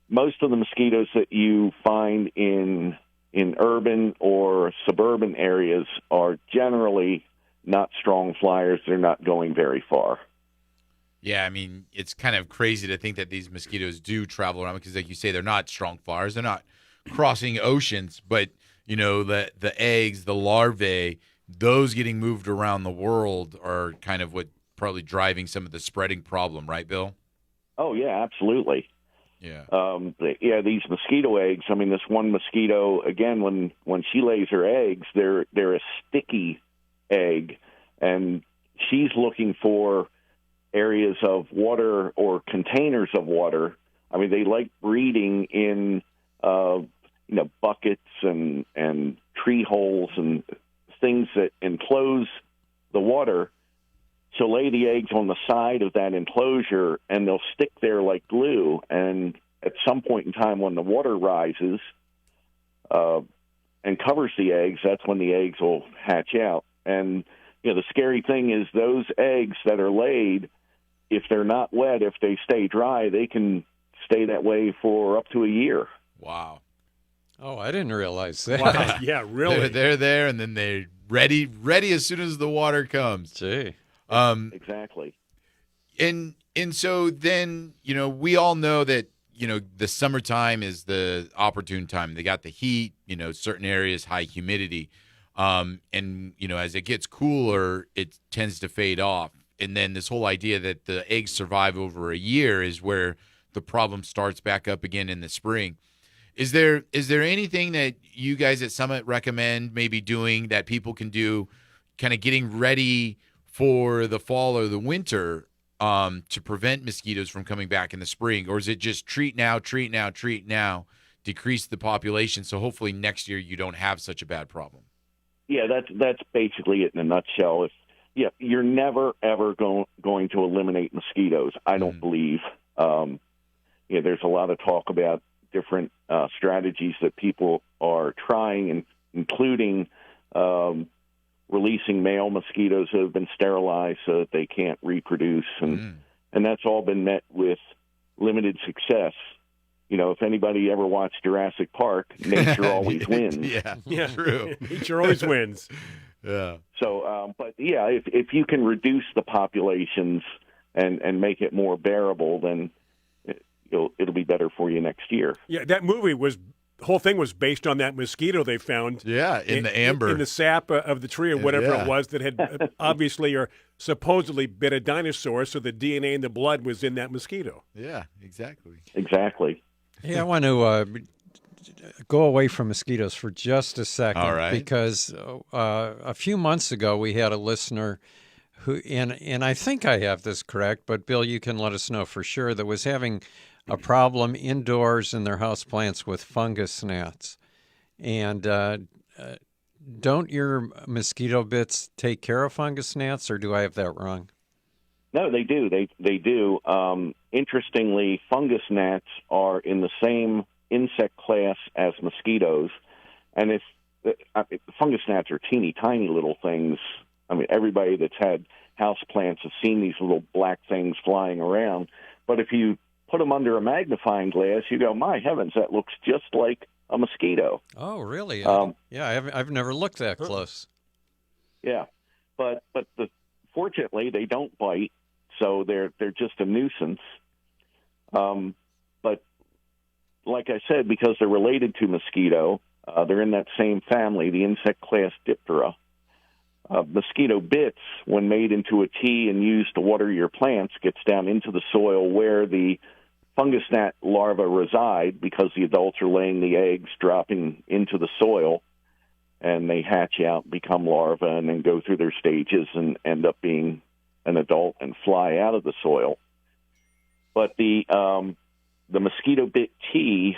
[SPEAKER 4] most of the mosquitoes that you find in urban or suburban areas are generally not strong flyers. They're not going very far.
[SPEAKER 2] Yeah, I mean, it's kind of crazy to think that these mosquitoes do travel around because, like you say, they're not strong flyers. They're not crossing oceans, but, the eggs, the larvae, those getting moved around the world are kind of what probably driving some of the spreading problem, right, Bill?
[SPEAKER 4] Oh, yeah, absolutely.
[SPEAKER 2] Yeah.
[SPEAKER 4] These mosquito eggs, I mean, this one mosquito, again, when she lays her eggs, they're a sticky egg, and she's looking for areas of water or containers of water. I mean, they like breeding in, buckets and tree holes and things that enclose the water. So lay the eggs on the side of that enclosure, and they'll stick there like glue. And at some point in time, when the water rises and covers the eggs, that's when the eggs will hatch out. And the scary thing is those eggs that are laid, if they're not wet, if they stay dry, they can stay that way for up to a year.
[SPEAKER 2] Wow.
[SPEAKER 3] Oh, I didn't realize that.
[SPEAKER 1] Wow. Yeah, really.
[SPEAKER 2] They're there, and then they're ready as soon as the water comes.
[SPEAKER 3] Gee.
[SPEAKER 4] Exactly.
[SPEAKER 2] And so then, we all know that, the summertime is the opportune time. They got the heat, certain areas, high humidity. And, as it gets cooler, it tends to fade off. And then this whole idea that the eggs survive over a year is where the problem starts back up again in the spring. Is there anything that you guys at Summit recommend maybe doing that people can do, kind of getting ready for the fall or the winter to prevent mosquitoes from coming back in the spring? Or is it just treat now, decrease the population so hopefully next year you don't have such a bad problem?
[SPEAKER 4] Yeah, that's basically it in a nutshell. You're never, ever going to eliminate mosquitoes, I don't believe. There's a lot of talk about different strategies that people are trying, including releasing male mosquitoes that have been sterilized so that they can't reproduce. And that's all been met with limited success. If anybody ever watched Jurassic Park, nature always wins.
[SPEAKER 2] Yeah, true.
[SPEAKER 1] Nature always wins.
[SPEAKER 2] Yeah.
[SPEAKER 4] So, if you can reduce the populations and make it more bearable, then it'll be better for you next year.
[SPEAKER 1] Yeah, that movie the whole thing was based on that mosquito they found.
[SPEAKER 2] Yeah, in the amber.
[SPEAKER 1] In the sap of the tree or whatever it was that had obviously or supposedly bit a dinosaur, so the DNA in the blood was in that mosquito.
[SPEAKER 2] Yeah, exactly.
[SPEAKER 4] Exactly.
[SPEAKER 3] Hey, I want to go away from mosquitoes for just a second.
[SPEAKER 2] All right.
[SPEAKER 3] Because a few months ago we had a listener who, and I think I have this correct, but Bill, you can let us know for sure, that was having a problem indoors in their houseplants with fungus gnats. And don't your mosquito bits take care of fungus gnats, or do I have that wrong?
[SPEAKER 4] No, they do. They do. Interestingly, fungus gnats are in the same insect class as mosquitoes, and fungus gnats are teeny tiny little things. I mean, everybody that's had house plants has seen these little black things flying around. But if you put them under a magnifying glass, you go, my heavens, that looks just like a mosquito.
[SPEAKER 3] Oh, really? I've never looked that close.
[SPEAKER 4] Yeah, but fortunately they don't bite, so they're just a nuisance. like I said, because they're related to mosquito, they're in that same family, the insect class Diptera. Mosquito bits, when made into a tea and used to water your plants, gets down into the soil where the fungus gnat larvae reside, because the adults are laying the eggs, dropping into the soil, and they hatch out, become larvae, and then go through their stages and end up being an adult and fly out of the soil. But the mosquito bit tea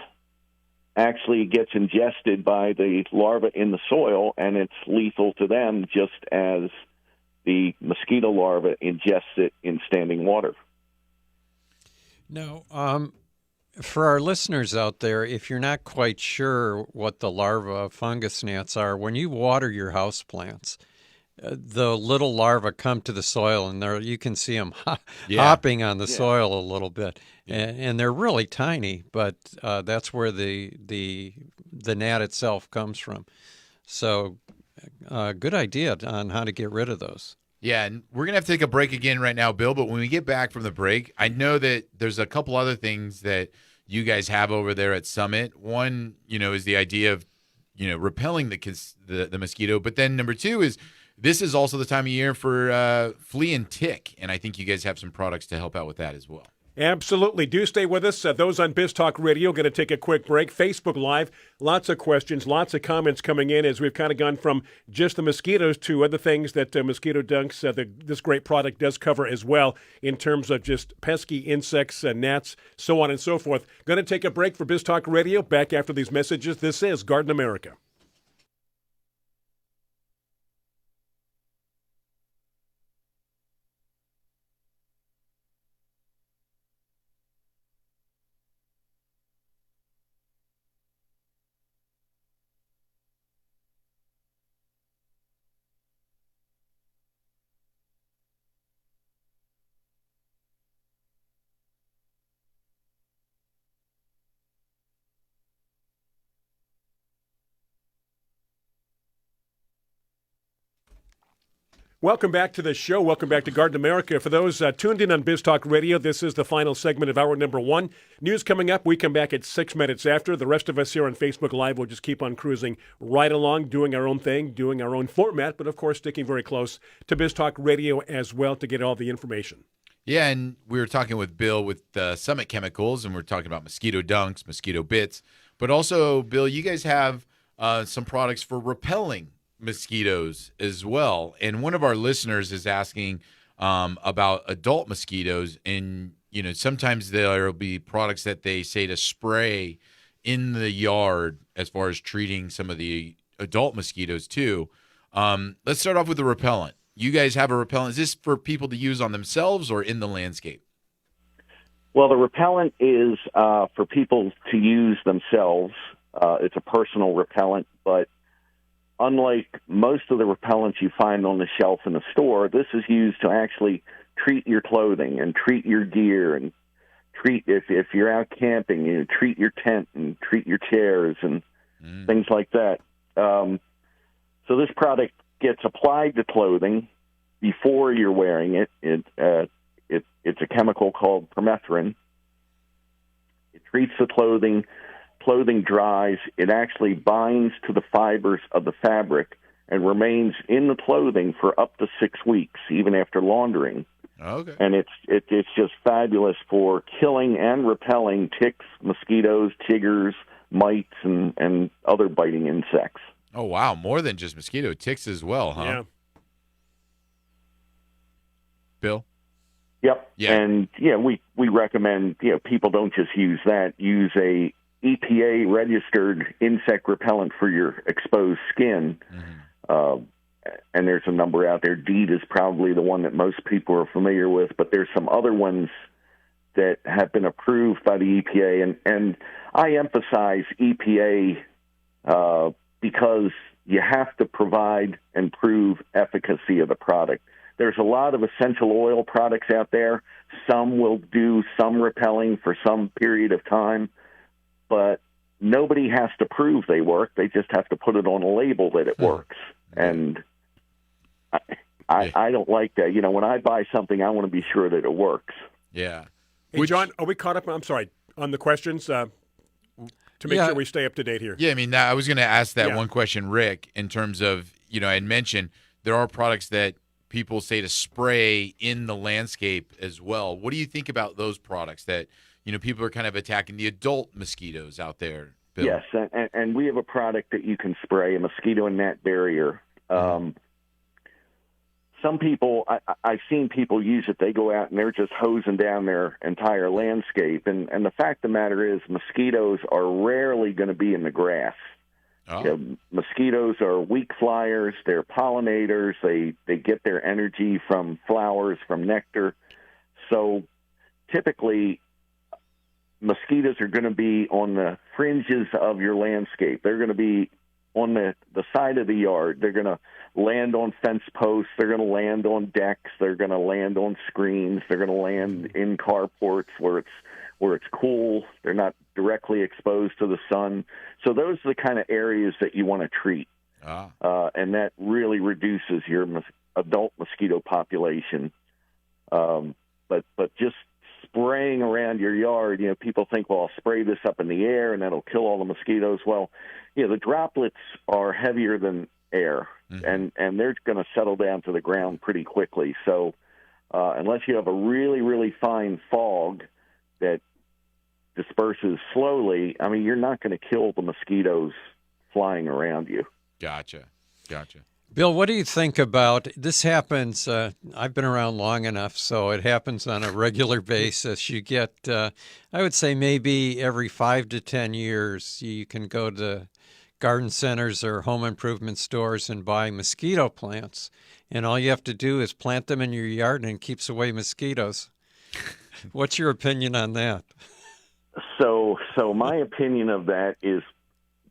[SPEAKER 4] actually gets ingested by the larva in the soil, and it's lethal to them just as the mosquito larva ingests it in standing water.
[SPEAKER 3] Now, for our listeners out there, if you're not quite sure what the larvae of fungus gnats are, when you water your houseplants, the little larvae come to the soil, and you can see them hopping on the soil a little bit, and they're really tiny. But that's where the gnat itself comes from. So, good idea on how to get rid of those.
[SPEAKER 2] Yeah, and we're going to have to take a break again right now, Bill. But when we get back from the break, I know that there's a couple other things that you guys have over there at Summit. One, is the idea of, repelling the mosquito. But then number two is, this is also the time of year for flea and tick, and I think you guys have some products to help out with that as well.
[SPEAKER 1] Absolutely. Do stay with us. Those on Biz Talk Radio, going to take a quick break. Facebook Live, lots of questions, lots of comments coming in as we've kind of gone from just the mosquitoes to other things that Mosquito Dunks, this great product, does cover as well in terms of just pesky insects, gnats, so on and so forth. Going to take a break for Biz Talk Radio. Back after these messages. This is Garden America. Welcome back to the show. Welcome back to Garden America. For those tuned in on Biz Talk Radio, this is the final segment of hour number one. News coming up. We come back at 6 minutes after. The rest of us here on Facebook Live will just keep on cruising right along, doing our own thing, doing our own format, but of course sticking very close to Biz Talk Radio as well to get all the information.
[SPEAKER 2] Yeah, and we were talking with Bill with Summit Chemicals, and we're talking about Mosquito Dunks, Mosquito Bits, but also, Bill, you guys have some products for repelling mosquitoes as well. And one of our listeners is asking about adult mosquitoes, and sometimes there will be products that they say to spray in the yard as far as treating some of the adult mosquitoes too. Let's start off with the repellent. You guys have a repellent. Is this for people to use on themselves or in the landscape?
[SPEAKER 4] Well, the repellent is for people to use themselves. It's a personal repellent, but unlike most of the repellents you find on the shelf in the store, this is used to actually treat your clothing and treat your gear and treat, if you're out camping, treat your tent and treat your chairs and things like that. So this product gets applied to clothing before you're wearing it. It's a chemical called permethrin. It treats the clothing. Clothing dries, it actually binds to the fibers of the fabric and remains in the clothing for up to 6 weeks, even after laundering.
[SPEAKER 2] Okay.
[SPEAKER 4] And it's just fabulous for killing and repelling ticks, mosquitoes, chiggers, mites, and other biting insects.
[SPEAKER 2] Oh, wow. More than just mosquito, ticks as well, huh?
[SPEAKER 1] Yeah.
[SPEAKER 2] Bill?
[SPEAKER 4] Yep.
[SPEAKER 2] Yeah.
[SPEAKER 4] And, we recommend, people don't just use that. Use a EPA-registered insect repellent for your exposed skin. And there's a number out there. DEET is probably the one that most people are familiar with, but there's some other ones that have been approved by the EPA. And I emphasize EPA because you have to provide and prove efficacy of the product. There's a lot of essential oil products out there. Some will do some repelling for some period of time, but nobody has to prove they work. They just have to put it on a label that it works. And I don't like that. When I buy something, I want to be sure that it works.
[SPEAKER 2] Yeah.
[SPEAKER 1] Hey, John, are we caught up? I'm sorry, on the questions? to make
[SPEAKER 3] Yeah.
[SPEAKER 1] sure we stay up to date here.
[SPEAKER 2] Yeah, I mean, I was going to ask that
[SPEAKER 1] Yeah.
[SPEAKER 2] one question, Rick, in terms of, I had mentioned there are products that people say to spray in the landscape as well. What do you think about those products that, people are kind of attacking the adult mosquitoes out there, Bill?
[SPEAKER 4] Yes, and we have a product that you can spray, a mosquito and gnat barrier. Some people, I've seen people use it. They go out and they're just hosing down their entire landscape. And the fact of the matter is mosquitoes are rarely going to be in the grass.
[SPEAKER 2] Oh.
[SPEAKER 4] Mosquitoes are weak flyers. They're pollinators. They get their energy from flowers, from nectar. So typically, mosquitoes are going to be on the fringes of your landscape. They're going to be on the side of the yard. They're going to land on fence posts. They're going to land on decks. They're going to land on screens. They're going to land in carports where it's cool. They're not directly exposed to the sun. So those are the kind of areas that you want to treat. And that really reduces your adult mosquito population. But just spraying around your yard, people think, well, I'll spray this up in the air and that'll kill all the mosquitoes. Well, the droplets are heavier than air, and they're going to settle down to the ground pretty quickly. So unless you have a really, really fine fog that disperses slowly, I mean, you're not going to kill the mosquitoes flying around you.
[SPEAKER 2] Gotcha.
[SPEAKER 3] Bill, what do you think about this? Happens, I've been around long enough, so it happens on a regular basis. You get, I would say maybe every 5 to 10 years, you can go to garden centers or home improvement stores and buy mosquito plants. And all you have to do is plant them in your yard and it keeps away mosquitoes. What's your opinion on that?
[SPEAKER 4] So my opinion of that is,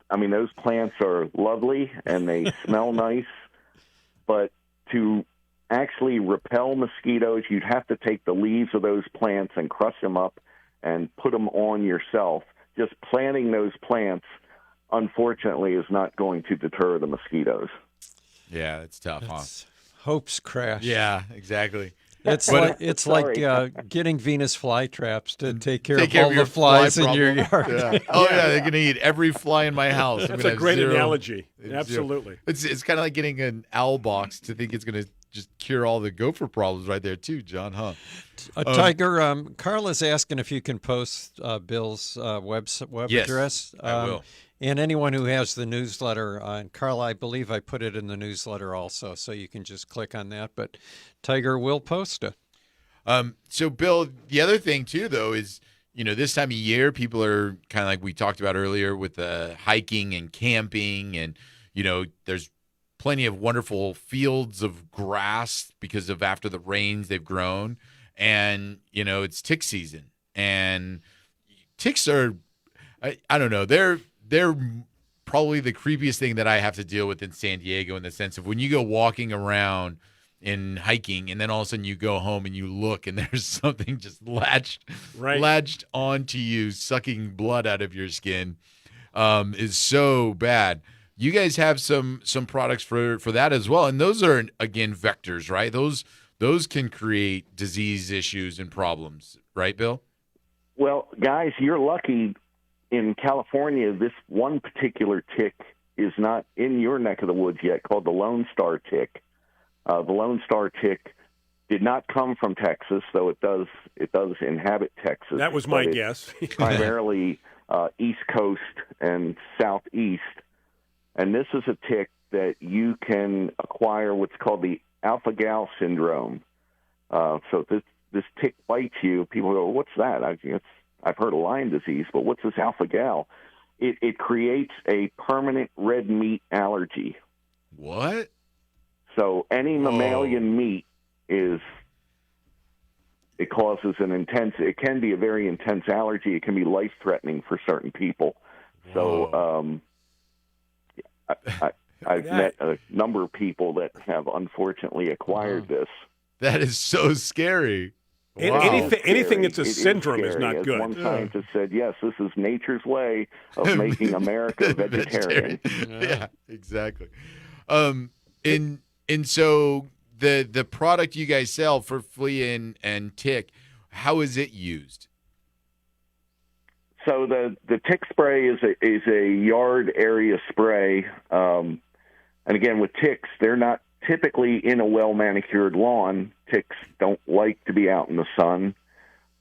[SPEAKER 4] I mean, those plants are lovely and they smell nice, but to actually repel mosquitoes, you'd have to take the leaves of those plants and crush them up and put them on yourself. Just planting those plants, unfortunately, is not going to deter the mosquitoes.
[SPEAKER 2] Yeah, it's tough, huh?
[SPEAKER 3] Hopes crash.
[SPEAKER 2] Yeah, exactly.
[SPEAKER 3] It's like getting Venus flytraps to take care of
[SPEAKER 2] care
[SPEAKER 3] all
[SPEAKER 2] of your
[SPEAKER 3] the flies
[SPEAKER 2] fly
[SPEAKER 3] in your
[SPEAKER 2] problem.
[SPEAKER 3] yard.
[SPEAKER 2] Yeah. Oh yeah, they're gonna eat every fly in my house.
[SPEAKER 1] That's a great analogy. Absolutely.
[SPEAKER 2] It's kind of like getting an owl box to think it's gonna just cure all the gopher problems right there too, John, huh?
[SPEAKER 3] Tiger, Carla's asking if you can post Bill's web
[SPEAKER 2] Yes,
[SPEAKER 3] address.
[SPEAKER 2] I will.
[SPEAKER 3] And anyone who has the newsletter, and Carla, I believe I put it in the newsletter also, so you can just click on that. But Tiger will post it.
[SPEAKER 2] So, Bill, the other thing too, though, is this time of year, people are kind of like we talked about earlier with hiking and camping, and there's plenty of wonderful fields of grass because of after the rains they've grown, and it's tick season, and ticks are, I don't know, they're probably the creepiest thing that I have to deal with in San Diego, in the sense of when you go walking around and hiking and then all of a sudden you go home and you look and there's something just latched onto you, sucking blood out of your skin, is so bad. You guys have some products for that as well, and those are, again, vectors, right? Those can create disease issues and problems, right, Bill? Well,
[SPEAKER 4] guys, you're lucky. In California, this one particular tick is not in your neck of the woods yet, called the Lone Star tick. The Lone Star tick did not come from Texas, though it does inhabit Texas.
[SPEAKER 1] That was my guess.
[SPEAKER 4] Primarily East Coast and Southeast. And this is a tick that you can acquire what's called the alpha-gal syndrome. So this tick bites you. People go, what's that? I've heard of Lyme disease, but what's this alpha-gal? It creates a permanent red meat allergy.
[SPEAKER 2] What?
[SPEAKER 4] So any mammalian meat it causes it can be a very intense allergy. It can be life-threatening for certain people. So I've met a number of people that have unfortunately acquired this.
[SPEAKER 2] That is so scary.
[SPEAKER 1] Wow. Anything that's a syndrome is not good.
[SPEAKER 4] One scientist said, yes, this is nature's way of making America vegetarian.
[SPEAKER 2] Yeah, exactly. And so the product you guys sell for flea and tick, how is it used?
[SPEAKER 4] So the tick spray is a yard area spray, and again with ticks, they're not typically in a well manicured lawn. Ticks don't like to be out in the sun,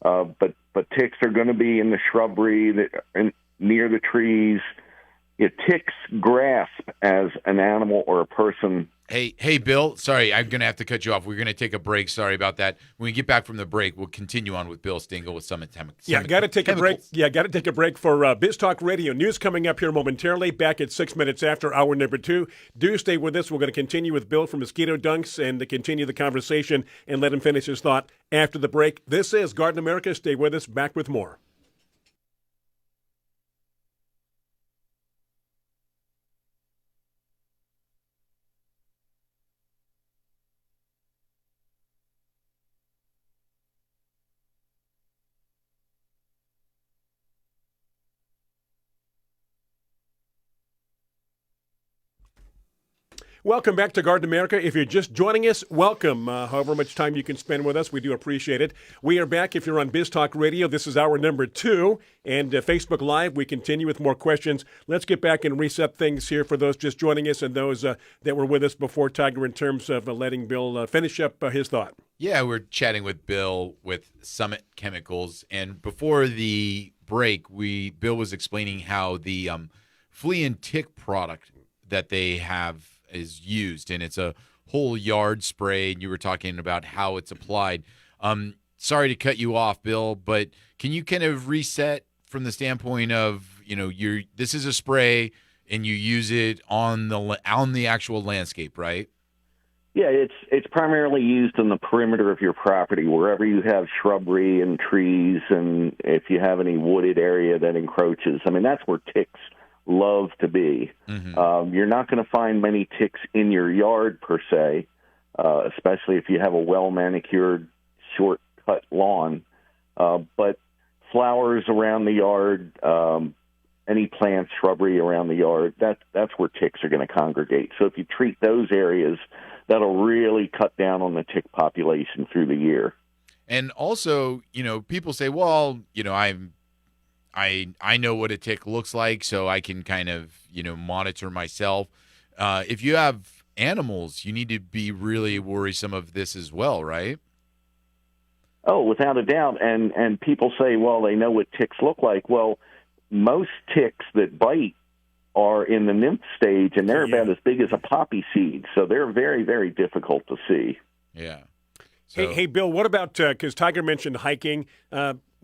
[SPEAKER 4] but ticks are going to be in the shrubbery and near the trees. Ticks grasp as an animal or a person.
[SPEAKER 2] Hey, Bill. Sorry, I'm going to have to cut you off. We're going to take a break. Sorry about that. When we get back from the break, we'll continue on with Bill Stengel with Summit Chemicals.
[SPEAKER 1] Yeah, got to take a break. Yeah, got to take a break for Biz Talk Radio. News coming up here momentarily. Back at 6 minutes after hour number 2. Do stay with us. We're going to continue with Bill from Mosquito Dunks and to continue the conversation and let him finish his thought after the break. This is Garden America. Stay with us. Back with more. Welcome back to Garden America. If you're just joining us, welcome. However much time you can spend with us, we do appreciate it. We are back. If you're on Biz Talk Radio, this is hour number 2. And Facebook Live, we continue with more questions. Let's get back and reset things here for those just joining us and those that were with us before, Tiger, in terms of letting Bill finish up his thought.
[SPEAKER 2] Yeah, we're chatting with Bill with Summit Chemicals. And before the break, Bill was explaining how the flea and tick product that they have is used, and it's a whole yard spray, and you were talking about how it's applied. Sorry to cut you off, Bill, but can you kind of reset from the standpoint of, this is a spray and you use it on the actual landscape, right?
[SPEAKER 4] Yeah, it's primarily used in the perimeter of your property, wherever you have shrubbery and trees, and if you have any wooded area that encroaches. I mean, that's where ticks love to be. Mm-hmm. You're not going to find many ticks in your yard per se, especially if you have a well-manicured, short-cut lawn. But flowers around the yard, any plants, shrubbery around the yard, that's where ticks are going to congregate. So if you treat those areas, that'll really cut down on the tick population through the year.
[SPEAKER 2] And also, people say, well, I know what a tick looks like, so I can kind of, monitor myself. If you have animals, you need to be really worrisome of this as well, right?
[SPEAKER 4] Oh, without a doubt. And people say, well, they know what ticks look like. Well, most ticks that bite are in the nymph stage, and they're about as big as a poppy seed. So they're very, very difficult to see.
[SPEAKER 2] Yeah.
[SPEAKER 1] So. Hey, Bill, what about, because Tiger mentioned hiking,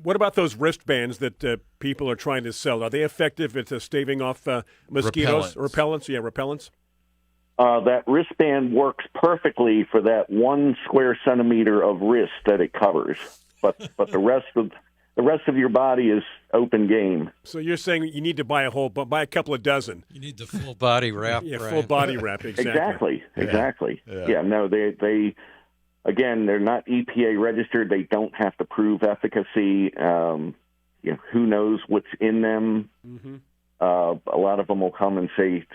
[SPEAKER 1] what about those wristbands that people are trying to sell? Are they effective at staving off mosquitoes? Repellents? Yeah, repellents.
[SPEAKER 4] That wristband works perfectly for that 1 square centimeter of wrist that it covers, but the rest of your body is open game.
[SPEAKER 1] So you're saying you need to buy a couple of dozen.
[SPEAKER 3] You need the full body wrap.
[SPEAKER 1] Yeah, full body wrap. Exactly. Yeah. No, they. Again, they're not EPA registered. They don't have to prove efficacy. Who knows what's in them? Mm-hmm. A lot of them will come and say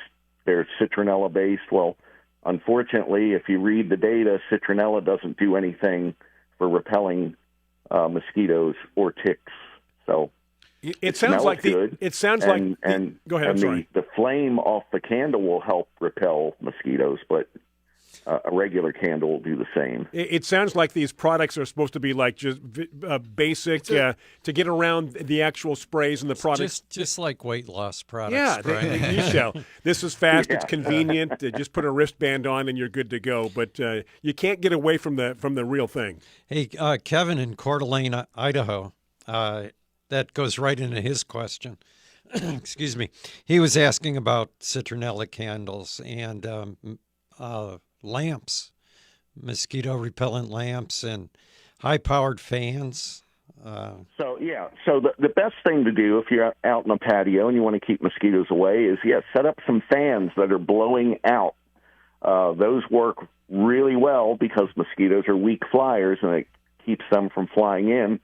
[SPEAKER 1] they're citronella-based. Well, unfortunately, if you read the data, citronella doesn't do anything for repelling mosquitoes or ticks. So it sounds like
[SPEAKER 4] good.
[SPEAKER 1] It sounds like. Go ahead. I'm sorry.
[SPEAKER 4] The flame off the candle will help repel mosquitoes, but a regular candle will do the same.
[SPEAKER 1] It sounds like these products are supposed to be like just basic to get around the actual sprays and the products.
[SPEAKER 3] Just like weight loss products.
[SPEAKER 1] Yeah, you shall. This is fast. It's convenient. Just put a wristband on and you're good to go. But you can't get away from the real thing.
[SPEAKER 3] Hey, Kevin in Coeur d'Alene, Idaho, that goes right into his question. Excuse me. He was asking about citronella candles and lamps, mosquito repellent lamps, and high-powered fans.
[SPEAKER 4] So the best thing to do if you're out in a patio and you want to keep mosquitoes away is, set up some fans that are blowing out. Those work really well because mosquitoes are weak flyers, and it keeps them from flying in.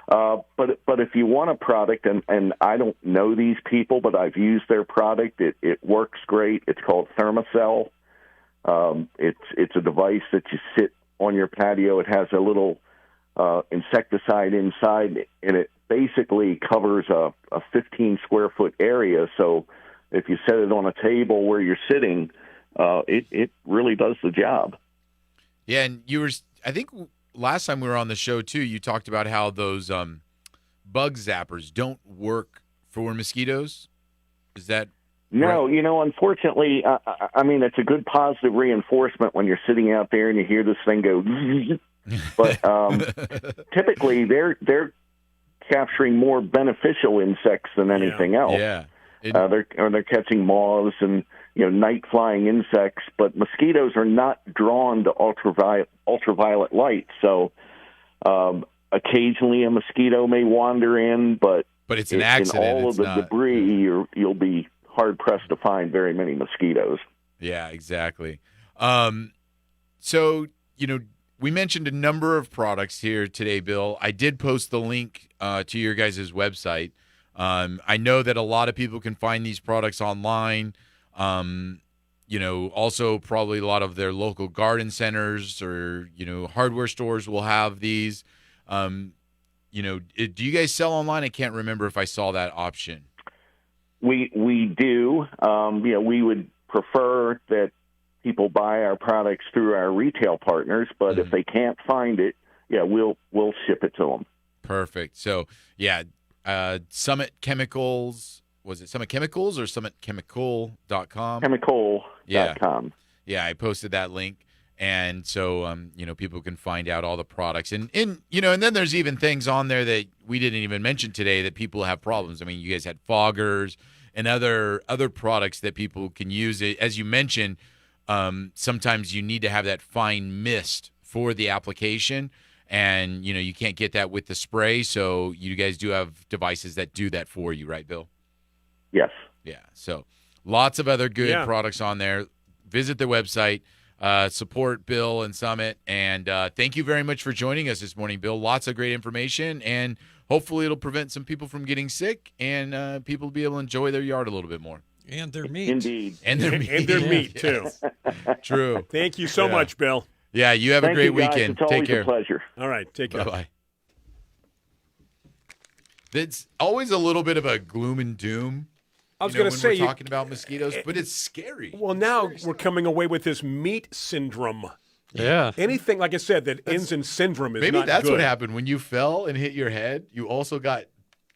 [SPEAKER 4] But if you want a product, and I don't know these people, but I've used their product. It works great. It's called Thermacell. It's a device that you sit on your patio. It has a little insecticide inside, and basically covers a 15 square foot area. So if you set it on a table where you're sitting, it really does the job.
[SPEAKER 2] Yeah, and I think last time we were on the show too, you talked about how those bug zappers don't work for mosquitoes. Is that
[SPEAKER 4] No,
[SPEAKER 2] right?
[SPEAKER 4] Unfortunately, I mean, it's a good positive reinforcement when you're sitting out there and you hear this thing go. But typically, they're capturing more beneficial insects than anything else.
[SPEAKER 2] Yeah,
[SPEAKER 4] they're catching moths and night flying insects. But mosquitoes are not drawn to ultraviolet light, so occasionally a mosquito may wander in, but
[SPEAKER 2] it's an accident.
[SPEAKER 4] In all of the debris, you'll be hard pressed to find very many mosquitoes.
[SPEAKER 2] Yeah, exactly. So, we mentioned a number of products here today, Bill. I did post the link to your guys' website. I know that a lot of people can find these products online. Also probably a lot of their local garden centers or, hardware stores will have these. Do you guys sell online? I can't remember if I saw that option.
[SPEAKER 4] We do. We would prefer that people buy our products through our retail partners, but if they can't find it, we'll ship it to them.
[SPEAKER 2] Perfect. So, Summit Chemicals, was it Summit Chemicals or summitchemical.com?
[SPEAKER 4] Chemical.com.
[SPEAKER 2] Yeah, I posted that link. And so, people can find out all the products. And then there's even things on there that we didn't even mention today that people have problems. I mean, you guys had foggers and other products that people can use. As you mentioned, sometimes you need to have that fine mist for the application. And, you can't get that with the spray. So you guys do have devices that do that for you, right, Bill?
[SPEAKER 4] Yes.
[SPEAKER 2] Yeah. So lots of other good products on there. Visit the website. Support Bill and Summit, and thank you very much for joining us this morning, Bill. Lots of great information, and hopefully it'll prevent some people from getting sick, and people will be able to enjoy their yard a little bit more.
[SPEAKER 3] And their meat.
[SPEAKER 4] Indeed.
[SPEAKER 2] And their meat.
[SPEAKER 1] And their meat, too.
[SPEAKER 2] True.
[SPEAKER 1] Thank you so much, Bill.
[SPEAKER 2] Yeah, you have a great
[SPEAKER 4] you, guys.
[SPEAKER 2] weekend.
[SPEAKER 4] It's always
[SPEAKER 2] Take care.
[SPEAKER 4] A pleasure.
[SPEAKER 1] All right, take care.
[SPEAKER 2] Bye-bye. It's always a little bit of a gloom and doom.
[SPEAKER 1] I was going to
[SPEAKER 2] when
[SPEAKER 1] say,
[SPEAKER 2] we're talking about mosquitoes, but it's scary.
[SPEAKER 1] well, now we're coming away with this meat syndrome.
[SPEAKER 3] Yeah.
[SPEAKER 1] Anything, like I said, that ends in syndrome is
[SPEAKER 2] Maybe
[SPEAKER 1] not
[SPEAKER 2] that's
[SPEAKER 1] good.
[SPEAKER 2] what happened. When you fell and hit your head, you also got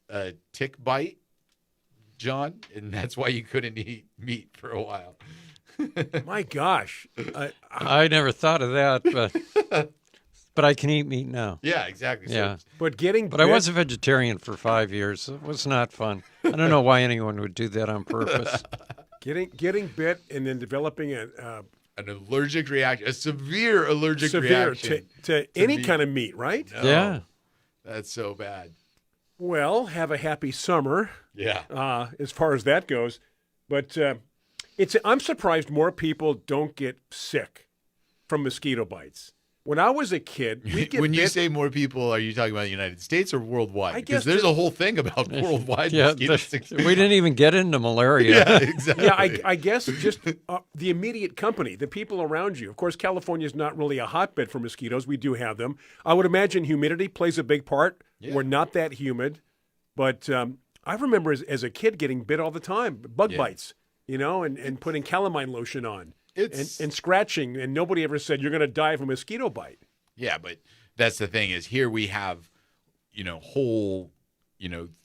[SPEAKER 2] a tick bite, John, and that's why you couldn't eat meat for a while.
[SPEAKER 1] My gosh.
[SPEAKER 3] I never thought of that, but I can eat meat now.
[SPEAKER 2] Yeah, exactly.
[SPEAKER 3] Yeah.
[SPEAKER 1] But
[SPEAKER 3] I was a vegetarian for 5 years. It was not fun. I don't know why anyone would do that on purpose.
[SPEAKER 1] getting bit and then developing an
[SPEAKER 2] allergic reaction, a severe allergic reaction
[SPEAKER 1] to any
[SPEAKER 2] meat.
[SPEAKER 1] kind of meat, right?
[SPEAKER 2] No,
[SPEAKER 3] Yeah.
[SPEAKER 2] That's so bad.
[SPEAKER 1] Well, have a happy summer.
[SPEAKER 2] Yeah.
[SPEAKER 1] As far as that goes, but I'm surprised more people don't get sick from mosquito bites. When I was a kid, we'd get
[SPEAKER 2] when you
[SPEAKER 1] bit.
[SPEAKER 2] say more people, are you talking about the United States or worldwide?
[SPEAKER 1] I
[SPEAKER 2] Because
[SPEAKER 1] guess
[SPEAKER 2] there's a whole thing about worldwide
[SPEAKER 3] Yeah,
[SPEAKER 2] mosquito
[SPEAKER 3] we didn't even get into malaria.
[SPEAKER 2] Yeah, exactly.
[SPEAKER 1] Yeah, I guess just the immediate company, the people around you. Of course, California is not really a hotbed for mosquitoes. We do have them. I would imagine humidity plays a big part.
[SPEAKER 2] Yeah.
[SPEAKER 1] We're not that humid. But I remember as a kid getting bit all the time, bug bites, and putting calamine lotion on and scratching. And nobody ever said, you're going to die of a mosquito bite.
[SPEAKER 2] Yeah, but that's the thing is here we have, whole,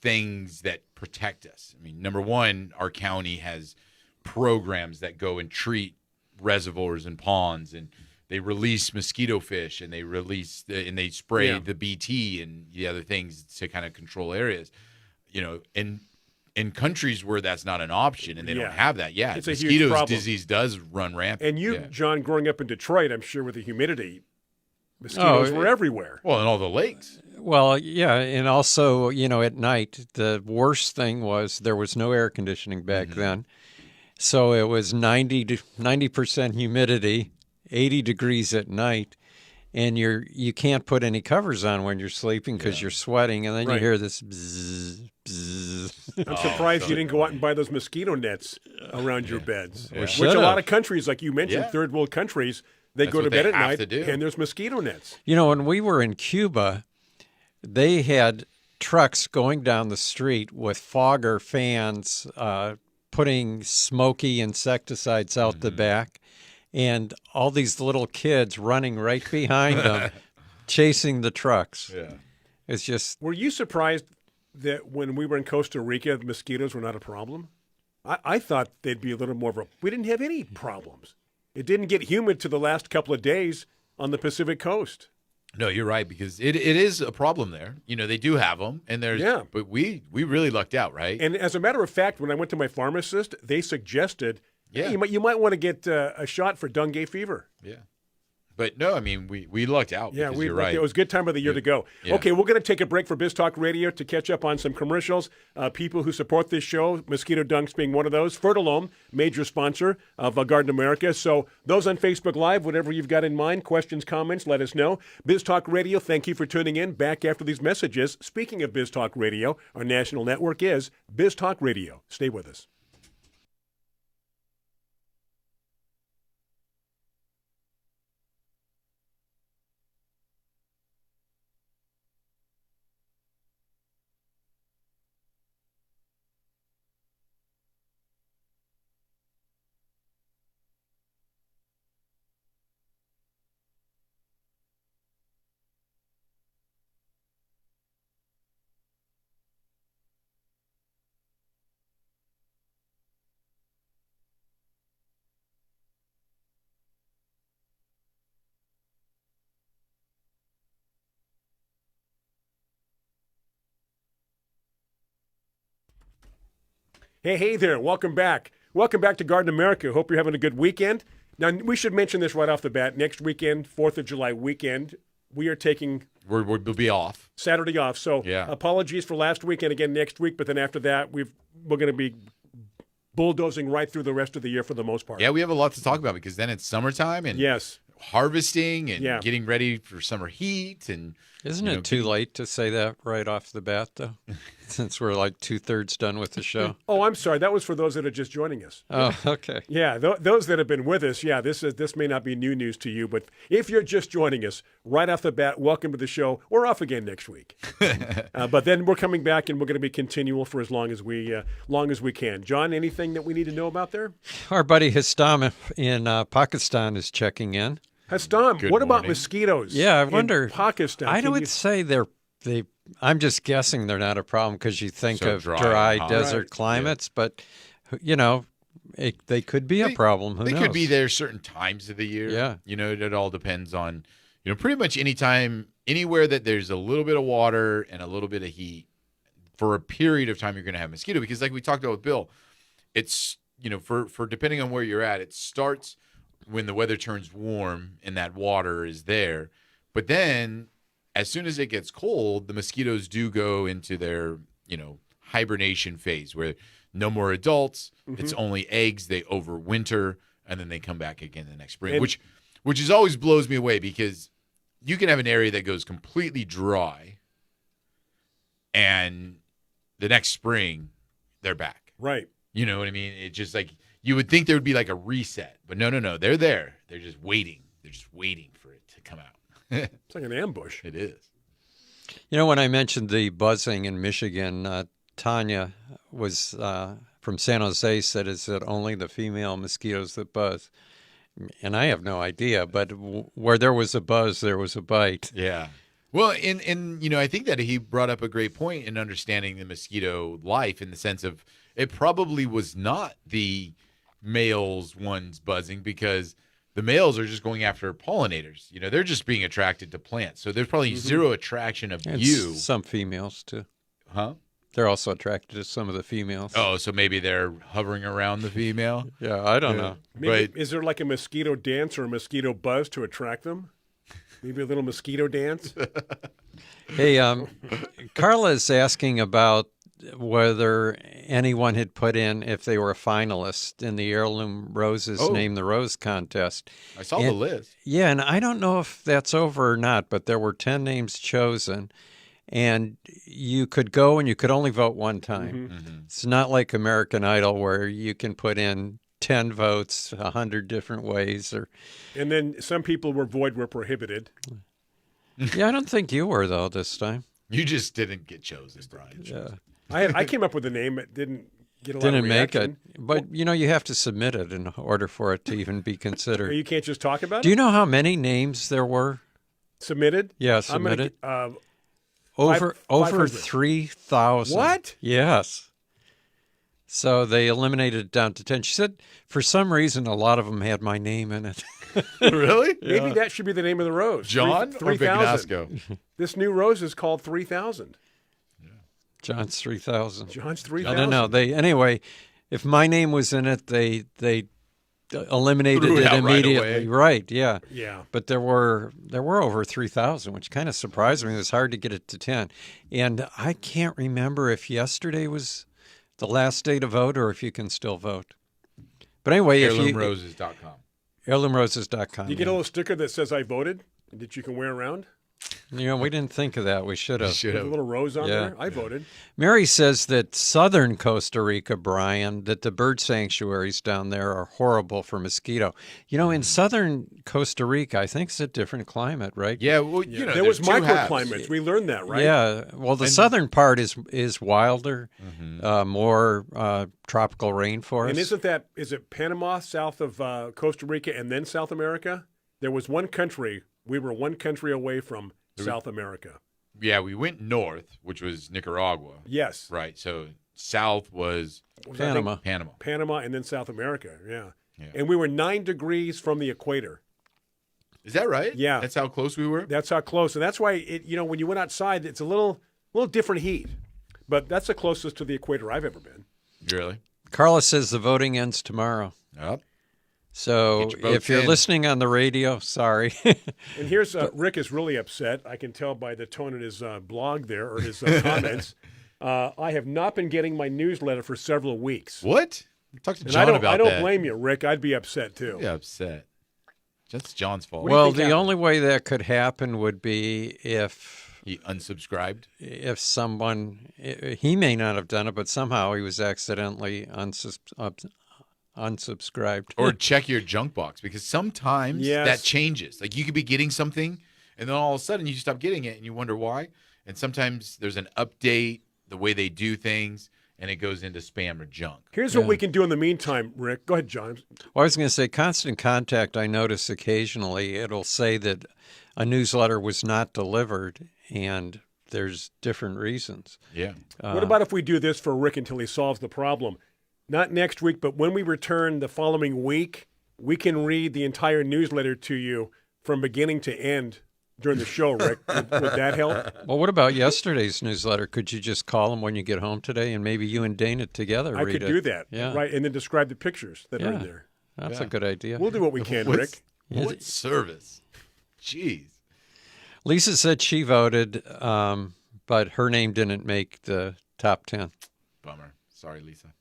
[SPEAKER 2] things that protect us. I mean, number one, our county has programs that go and treat reservoirs and ponds, and they release mosquito fish, and they spray the BT and the other things to kind of control areas. In countries where that's not an option and they don't have that,
[SPEAKER 1] it's a huge
[SPEAKER 2] mosquitoes
[SPEAKER 1] problem.
[SPEAKER 2] disease does run rampant.
[SPEAKER 1] And you, John, growing up in Detroit, I'm sure with the humidity, mosquitoes were everywhere.
[SPEAKER 2] Well, in all the lakes.
[SPEAKER 3] Well, yeah, and also, at night, the worst thing was there was no air conditioning back then. So it was 90% humidity, 80 degrees at night, and you can't put any covers on when you're sleeping because you're sweating, and then you hear this bzzz, bzzz.
[SPEAKER 1] I'm surprised you didn't go out and buy those mosquito nets around your beds, which a
[SPEAKER 3] should've.
[SPEAKER 1] lot of countries, like you mentioned, third world countries, they go
[SPEAKER 2] what
[SPEAKER 1] to bed
[SPEAKER 2] they
[SPEAKER 1] at
[SPEAKER 2] have
[SPEAKER 1] night
[SPEAKER 2] to do.
[SPEAKER 1] and there's mosquito nets.
[SPEAKER 3] When we were in Cuba, they had trucks going down the street with fogger fans, putting smoky insecticides out the back, and all these little kids running right behind them, chasing the trucks.
[SPEAKER 2] Yeah.
[SPEAKER 3] It's just,
[SPEAKER 1] Were you surprised that when we were in Costa Rica, the mosquitoes were not a problem? I thought they'd be a little more of a. We didn't have any problems. It didn't get humid to the last couple of days on the Pacific coast.
[SPEAKER 2] No, you're right, because it is a problem there. They do have them, and but we really lucked out, right?
[SPEAKER 1] And as a matter of fact, when I went to my pharmacist, they suggested
[SPEAKER 2] Yeah.
[SPEAKER 1] hey, you might want to get a shot for dengue fever.
[SPEAKER 2] Yeah. But no, I mean, we lucked out.
[SPEAKER 1] Yeah,
[SPEAKER 2] because you're right.
[SPEAKER 1] It was a good time of the year to go.
[SPEAKER 2] Yeah.
[SPEAKER 1] Okay, we're going to take a break for Biz Talk Radio to catch up on some commercials. People who support this show, Mosquito Dunks being one of those. Fertilome, major sponsor of Garden America. So those on Facebook Live, whatever you've got in mind, questions, comments, let us know. Biz Talk Radio, thank you for tuning in. Back after these messages. Speaking of Biz Talk Radio, our national network is Biz Talk Radio. Stay with us. Hey there. Welcome back. Welcome back to Garden America. Hope you're having a good weekend. Now, we should mention this right off the bat. Next weekend, 4th of July weekend, we are taking
[SPEAKER 2] We'll be off.
[SPEAKER 1] Saturday off. So
[SPEAKER 2] Yeah.
[SPEAKER 1] apologies for last week and again next week. But then after that, we're going to be bulldozing right through the rest of the year for the most part.
[SPEAKER 2] Yeah, we have a lot to talk about because then it's summertime and
[SPEAKER 1] Yes.
[SPEAKER 2] harvesting and
[SPEAKER 1] Yeah.
[SPEAKER 2] getting ready for summer heat. And
[SPEAKER 3] isn't it too late to say that right off the bat, though? Since we're like 2/3 done with the show.
[SPEAKER 1] Oh, I'm sorry. That was for those that are just joining us.
[SPEAKER 3] Oh, okay.
[SPEAKER 1] Yeah, those that have been with us, this may not be new news to you, but if you're just joining us right off the bat, welcome to the show. We're off again next week, but then we're coming back and we're going to be continual for as long as we can. John, anything that we need to know about there?
[SPEAKER 3] Our buddy Histam in Pakistan is checking in.
[SPEAKER 1] Hastam,
[SPEAKER 2] Good
[SPEAKER 1] what about
[SPEAKER 2] morning.
[SPEAKER 1] mosquitoes?
[SPEAKER 3] Yeah, I
[SPEAKER 1] in
[SPEAKER 3] wonder.
[SPEAKER 1] Pakistan.
[SPEAKER 3] I
[SPEAKER 1] Can
[SPEAKER 3] would
[SPEAKER 1] you-
[SPEAKER 3] say they. I'm just guessing they're not a problem because you think
[SPEAKER 2] So
[SPEAKER 3] of
[SPEAKER 2] dry
[SPEAKER 3] dry
[SPEAKER 2] and hot.
[SPEAKER 3] desert
[SPEAKER 1] Right.
[SPEAKER 3] climates, but they could be a problem. Who
[SPEAKER 2] they
[SPEAKER 3] knows?
[SPEAKER 2] could be there certain times of the year.
[SPEAKER 3] Yeah.
[SPEAKER 2] It all depends on, pretty much anywhere that there's a little bit of water and a little bit of heat for a period of time, you're going to have mosquito because like we talked about with Bill, it's, for depending on where you're at, it starts when the weather turns warm and that water is there. But then as soon as it gets cold, the mosquitoes do go into their, hibernation phase where no more adults, it's only eggs, they overwinter, and then they come back again the next spring,
[SPEAKER 1] And-
[SPEAKER 2] which is always blows me away because you can have an area that goes completely dry and the next spring they're back.
[SPEAKER 1] Right.
[SPEAKER 2] You know what I mean? It's just like you would think there would be like a reset, but no, they're there. They're just waiting. They're just waiting for it to come out.
[SPEAKER 1] It's like an ambush.
[SPEAKER 2] It is.
[SPEAKER 3] When I mentioned the buzzing in Michigan, Tanya was from San Jose said, "Is it only the female mosquitoes that buzz?" And I have no idea, but where there was a buzz, there was a bite.
[SPEAKER 2] Yeah. Well, and I think that he brought up a great point in understanding the mosquito life in the sense of it probably was not the males ones buzzing because the males are just going after pollinators. They're just being attracted to plants. So there's probably zero attraction of
[SPEAKER 3] And
[SPEAKER 2] you.
[SPEAKER 3] some females too.
[SPEAKER 2] Huh?
[SPEAKER 3] They're also attracted to some of the females.
[SPEAKER 2] Oh, so maybe they're hovering around the female.
[SPEAKER 3] Yeah, I don't know.
[SPEAKER 1] Maybe,
[SPEAKER 2] But-
[SPEAKER 1] is there like a mosquito dance or a mosquito buzz to attract them? Maybe a little mosquito dance?
[SPEAKER 3] Hey, Carla is asking about whether anyone had put in if they were a finalist in the Heirloom Roses
[SPEAKER 2] Oh.
[SPEAKER 3] Name the Rose contest.
[SPEAKER 2] I saw the list.
[SPEAKER 3] Yeah, and I don't know if that's over or not, but there were 10 names chosen, and you could go and you could only vote one time.
[SPEAKER 2] Mm-hmm.
[SPEAKER 3] It's not like American Idol where you can put in 10 votes 100 different ways. Or
[SPEAKER 1] And then some people were prohibited.
[SPEAKER 3] yeah, I don't think you were, though, this time.
[SPEAKER 2] You just didn't get chosen, Brian.
[SPEAKER 3] Yeah.
[SPEAKER 1] I came up with a name. It didn't get a lot
[SPEAKER 3] Didn't
[SPEAKER 1] of
[SPEAKER 3] make
[SPEAKER 1] reaction.
[SPEAKER 3] it. But, you have to submit it in order for it to even be
[SPEAKER 1] Or
[SPEAKER 3] considered.
[SPEAKER 1] you can't just talk about
[SPEAKER 3] Do
[SPEAKER 1] it?
[SPEAKER 3] you know how many names there were?
[SPEAKER 1] Submitted?
[SPEAKER 3] Yeah,
[SPEAKER 1] I'm gonna,
[SPEAKER 3] submitted. Over
[SPEAKER 1] 500.
[SPEAKER 3] 3,000.
[SPEAKER 1] What?
[SPEAKER 3] Yes. So they eliminated it down to 10. She said for some reason a lot of them had my name in it.
[SPEAKER 2] Really?
[SPEAKER 1] Maybe that should be the name of the rose.
[SPEAKER 2] John or
[SPEAKER 1] 3,000.
[SPEAKER 2] Vignasco?
[SPEAKER 1] This new rose is called 3,000.
[SPEAKER 3] John's 3,000.
[SPEAKER 1] John's
[SPEAKER 3] I
[SPEAKER 1] 3,000.
[SPEAKER 3] don't know. Anyway, if my name was in it, they eliminated
[SPEAKER 2] Threw it
[SPEAKER 3] it
[SPEAKER 2] out right
[SPEAKER 3] immediately.
[SPEAKER 2] away.
[SPEAKER 3] Right, yeah.
[SPEAKER 1] Yeah.
[SPEAKER 3] But there were over 3,000, which kind of surprised me. It was hard to get it to 10. And I can't remember if yesterday was the last day to vote or if you can still vote. But anyway,
[SPEAKER 2] HeirloomRoses.com.
[SPEAKER 3] heirloomroses.com.
[SPEAKER 1] You get a little sticker that says I voted that you can wear around.
[SPEAKER 3] We didn't think of that. We should have.
[SPEAKER 2] Should
[SPEAKER 1] There's a
[SPEAKER 2] have.
[SPEAKER 1] little rose on
[SPEAKER 3] Yeah.
[SPEAKER 1] there. I voted.
[SPEAKER 3] Mary says that southern Costa Rica, Brian, that the bird sanctuaries down there are horrible for mosquito. In southern Costa Rica, I think it's a different climate, right?
[SPEAKER 2] Yeah, well,
[SPEAKER 1] There was
[SPEAKER 2] there's two halves.
[SPEAKER 1] microclimates. We learned that, right?
[SPEAKER 3] Yeah. Well, the southern part is wilder, more tropical rainforest.
[SPEAKER 1] And is it Panama south of Costa Rica and then South America? There was one country. We were one country away from South America.
[SPEAKER 2] Yeah, we went north, which was Nicaragua.
[SPEAKER 1] Yes.
[SPEAKER 2] Right. So south was
[SPEAKER 3] Panama.
[SPEAKER 2] Panama.
[SPEAKER 1] And then South America. Yeah.
[SPEAKER 2] Yeah.
[SPEAKER 1] And we were 9 degrees from the equator.
[SPEAKER 2] Is that right?
[SPEAKER 1] Yeah.
[SPEAKER 2] That's how close we were?
[SPEAKER 1] That's how close. And that's why when you went outside, it's a little different heat. But that's the closest to the equator I've ever been.
[SPEAKER 2] Really?
[SPEAKER 3] Carla says the voting ends tomorrow.
[SPEAKER 2] Yep.
[SPEAKER 3] So
[SPEAKER 2] Get your votes
[SPEAKER 3] if you're
[SPEAKER 2] in.
[SPEAKER 3] listening on the radio, sorry.
[SPEAKER 1] And here's Rick is really upset. I can tell by the tone in his blog there or his comments. I have not been getting my newsletter for several weeks.
[SPEAKER 2] What? Talk to
[SPEAKER 1] And
[SPEAKER 2] John about
[SPEAKER 1] I don't
[SPEAKER 2] that.
[SPEAKER 1] blame you, Rick. I'd be upset too.
[SPEAKER 2] Yeah, upset. That's John's fault.
[SPEAKER 1] do you
[SPEAKER 3] Well,
[SPEAKER 1] think
[SPEAKER 3] the
[SPEAKER 1] happened?
[SPEAKER 3] only way that could happen would be if
[SPEAKER 2] He unsubscribed.
[SPEAKER 3] someone, he may not have done it, but somehow he was accidentally unsubscribed.
[SPEAKER 2] Or check your junk box, because sometimes
[SPEAKER 1] Yes.
[SPEAKER 2] that changes. Like you could be getting something and then all of a sudden you stop getting it and you wonder why. And sometimes there's an update, the way they do things, and it goes into spam or junk.
[SPEAKER 1] Here's what we can do in the meantime, Rick. Go ahead, John.
[SPEAKER 3] Well, I was going to say Constant Contact, I notice occasionally it'll say that a newsletter was not delivered, and there's different reasons.
[SPEAKER 2] Yeah.
[SPEAKER 1] What about if we do this for Rick until he solves the problem? Not next week, but when we return the following week, we can read the entire newsletter to you from beginning to end during the show, Rick. Would that help?
[SPEAKER 3] Well, what about yesterday's newsletter? Could you just call him when you get home today, and maybe you and Dana together
[SPEAKER 1] I
[SPEAKER 3] read
[SPEAKER 1] could
[SPEAKER 3] it?
[SPEAKER 1] do that.
[SPEAKER 3] Yeah.
[SPEAKER 1] Right, and then describe the pictures that are in
[SPEAKER 3] Yeah.
[SPEAKER 1] there.
[SPEAKER 3] That's
[SPEAKER 2] Yeah.
[SPEAKER 3] a good idea.
[SPEAKER 1] We'll do what we can,
[SPEAKER 2] What's-
[SPEAKER 1] Rick.
[SPEAKER 2] What service? Jeez.
[SPEAKER 3] Lisa said she voted, but her name didn't make the top 10.
[SPEAKER 2] Bummer. Sorry, Lisa.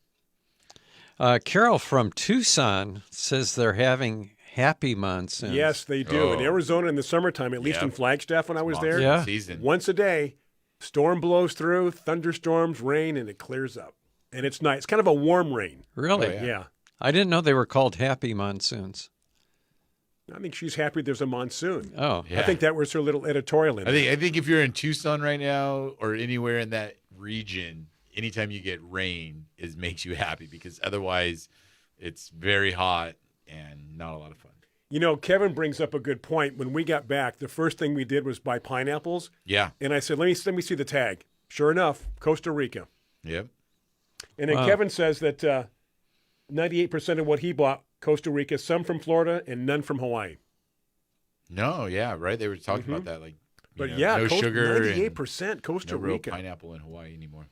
[SPEAKER 3] Carol from Tucson says they're having happy monsoons.
[SPEAKER 1] Yes, they do. In
[SPEAKER 2] Oh.
[SPEAKER 1] Arizona in the summertime, at least in
[SPEAKER 2] Yep.
[SPEAKER 1] Flagstaff when I was there,
[SPEAKER 2] Monsoon
[SPEAKER 3] Yeah.
[SPEAKER 2] Season.
[SPEAKER 1] once a day, storm blows through, thunderstorms, rain, and it clears up. And it's nice. It's kind of a warm rain.
[SPEAKER 3] Really?
[SPEAKER 2] Oh, yeah.
[SPEAKER 1] Yeah.
[SPEAKER 3] I didn't know they were called happy monsoons.
[SPEAKER 1] I think she's happy there's a monsoon.
[SPEAKER 3] Oh,
[SPEAKER 2] Yeah.
[SPEAKER 1] I think that was her little editorial in
[SPEAKER 2] I think if you're in Tucson right now or anywhere in that region, anytime you get rain makes you happy, because otherwise it's very hot and not a lot of fun.
[SPEAKER 1] Kevin brings up a good point. When we got back, the first thing we did was buy pineapples.
[SPEAKER 2] Yeah.
[SPEAKER 1] And I said, let me see the tag. Sure enough, Costa Rica.
[SPEAKER 2] Yep.
[SPEAKER 1] And then
[SPEAKER 3] Wow.
[SPEAKER 1] Kevin says that 98% of what he bought, Costa Rica, some from Florida and none from Hawaii.
[SPEAKER 2] No, yeah, right. They were talking about that, like,
[SPEAKER 1] But
[SPEAKER 2] no sugar,
[SPEAKER 1] 98%
[SPEAKER 2] and
[SPEAKER 1] Costa
[SPEAKER 2] no real
[SPEAKER 1] Rica.
[SPEAKER 2] pineapple in Hawaii anymore.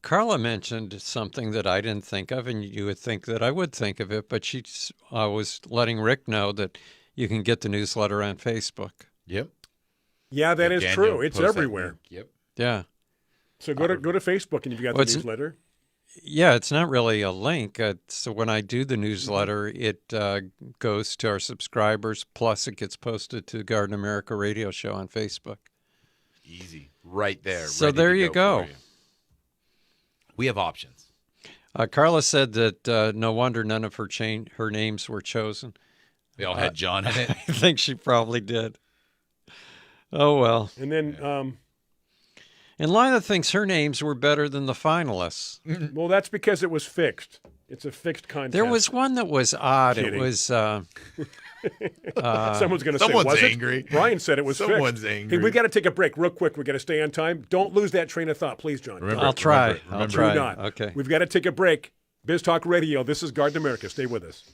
[SPEAKER 3] Carla mentioned something that I didn't think of, and you would think that I would think of it, but she was letting Rick know that you can get the newsletter on Facebook.
[SPEAKER 2] Yep.
[SPEAKER 1] Yeah, that is
[SPEAKER 2] Daniel
[SPEAKER 1] true. It's
[SPEAKER 2] posts that
[SPEAKER 1] everywhere.
[SPEAKER 2] link. Yep.
[SPEAKER 3] Yeah.
[SPEAKER 1] So go to Facebook and you've got
[SPEAKER 3] Well,
[SPEAKER 1] the
[SPEAKER 3] it's-
[SPEAKER 1] newsletter.
[SPEAKER 3] Yeah, it's not really a link. So when I do the newsletter, it goes to our subscribers, plus it gets posted to Garden America Radio Show on Facebook.
[SPEAKER 2] Easy. Right there.
[SPEAKER 3] So
[SPEAKER 2] ready
[SPEAKER 3] there
[SPEAKER 2] to
[SPEAKER 3] you go.
[SPEAKER 2] for you. We have options.
[SPEAKER 3] Carla said that no wonder none of her names were chosen.
[SPEAKER 2] They all had John in it.
[SPEAKER 3] I think she probably did. Oh, well.
[SPEAKER 1] And then
[SPEAKER 3] And Lila thinks her names were better than the finalists.
[SPEAKER 1] Well, that's because it was fixed. It's a fixed contest.
[SPEAKER 3] There was one that was odd.
[SPEAKER 1] Kidding.
[SPEAKER 3] It was
[SPEAKER 1] Someone's going to say,
[SPEAKER 2] Someone's
[SPEAKER 1] was
[SPEAKER 2] angry.
[SPEAKER 1] it? Brian said it was
[SPEAKER 2] Someone's
[SPEAKER 1] fixed.
[SPEAKER 2] angry.
[SPEAKER 1] Hey, we got to take a break real quick. We got to stay on time. Don't lose that train of thought, please, John.
[SPEAKER 2] Remember-
[SPEAKER 3] I'll try. I'll
[SPEAKER 2] remember.
[SPEAKER 3] try.
[SPEAKER 1] Do not.
[SPEAKER 3] Okay.
[SPEAKER 1] We've got to take a break. Biz Talk Radio. This is Garden America. Stay with us.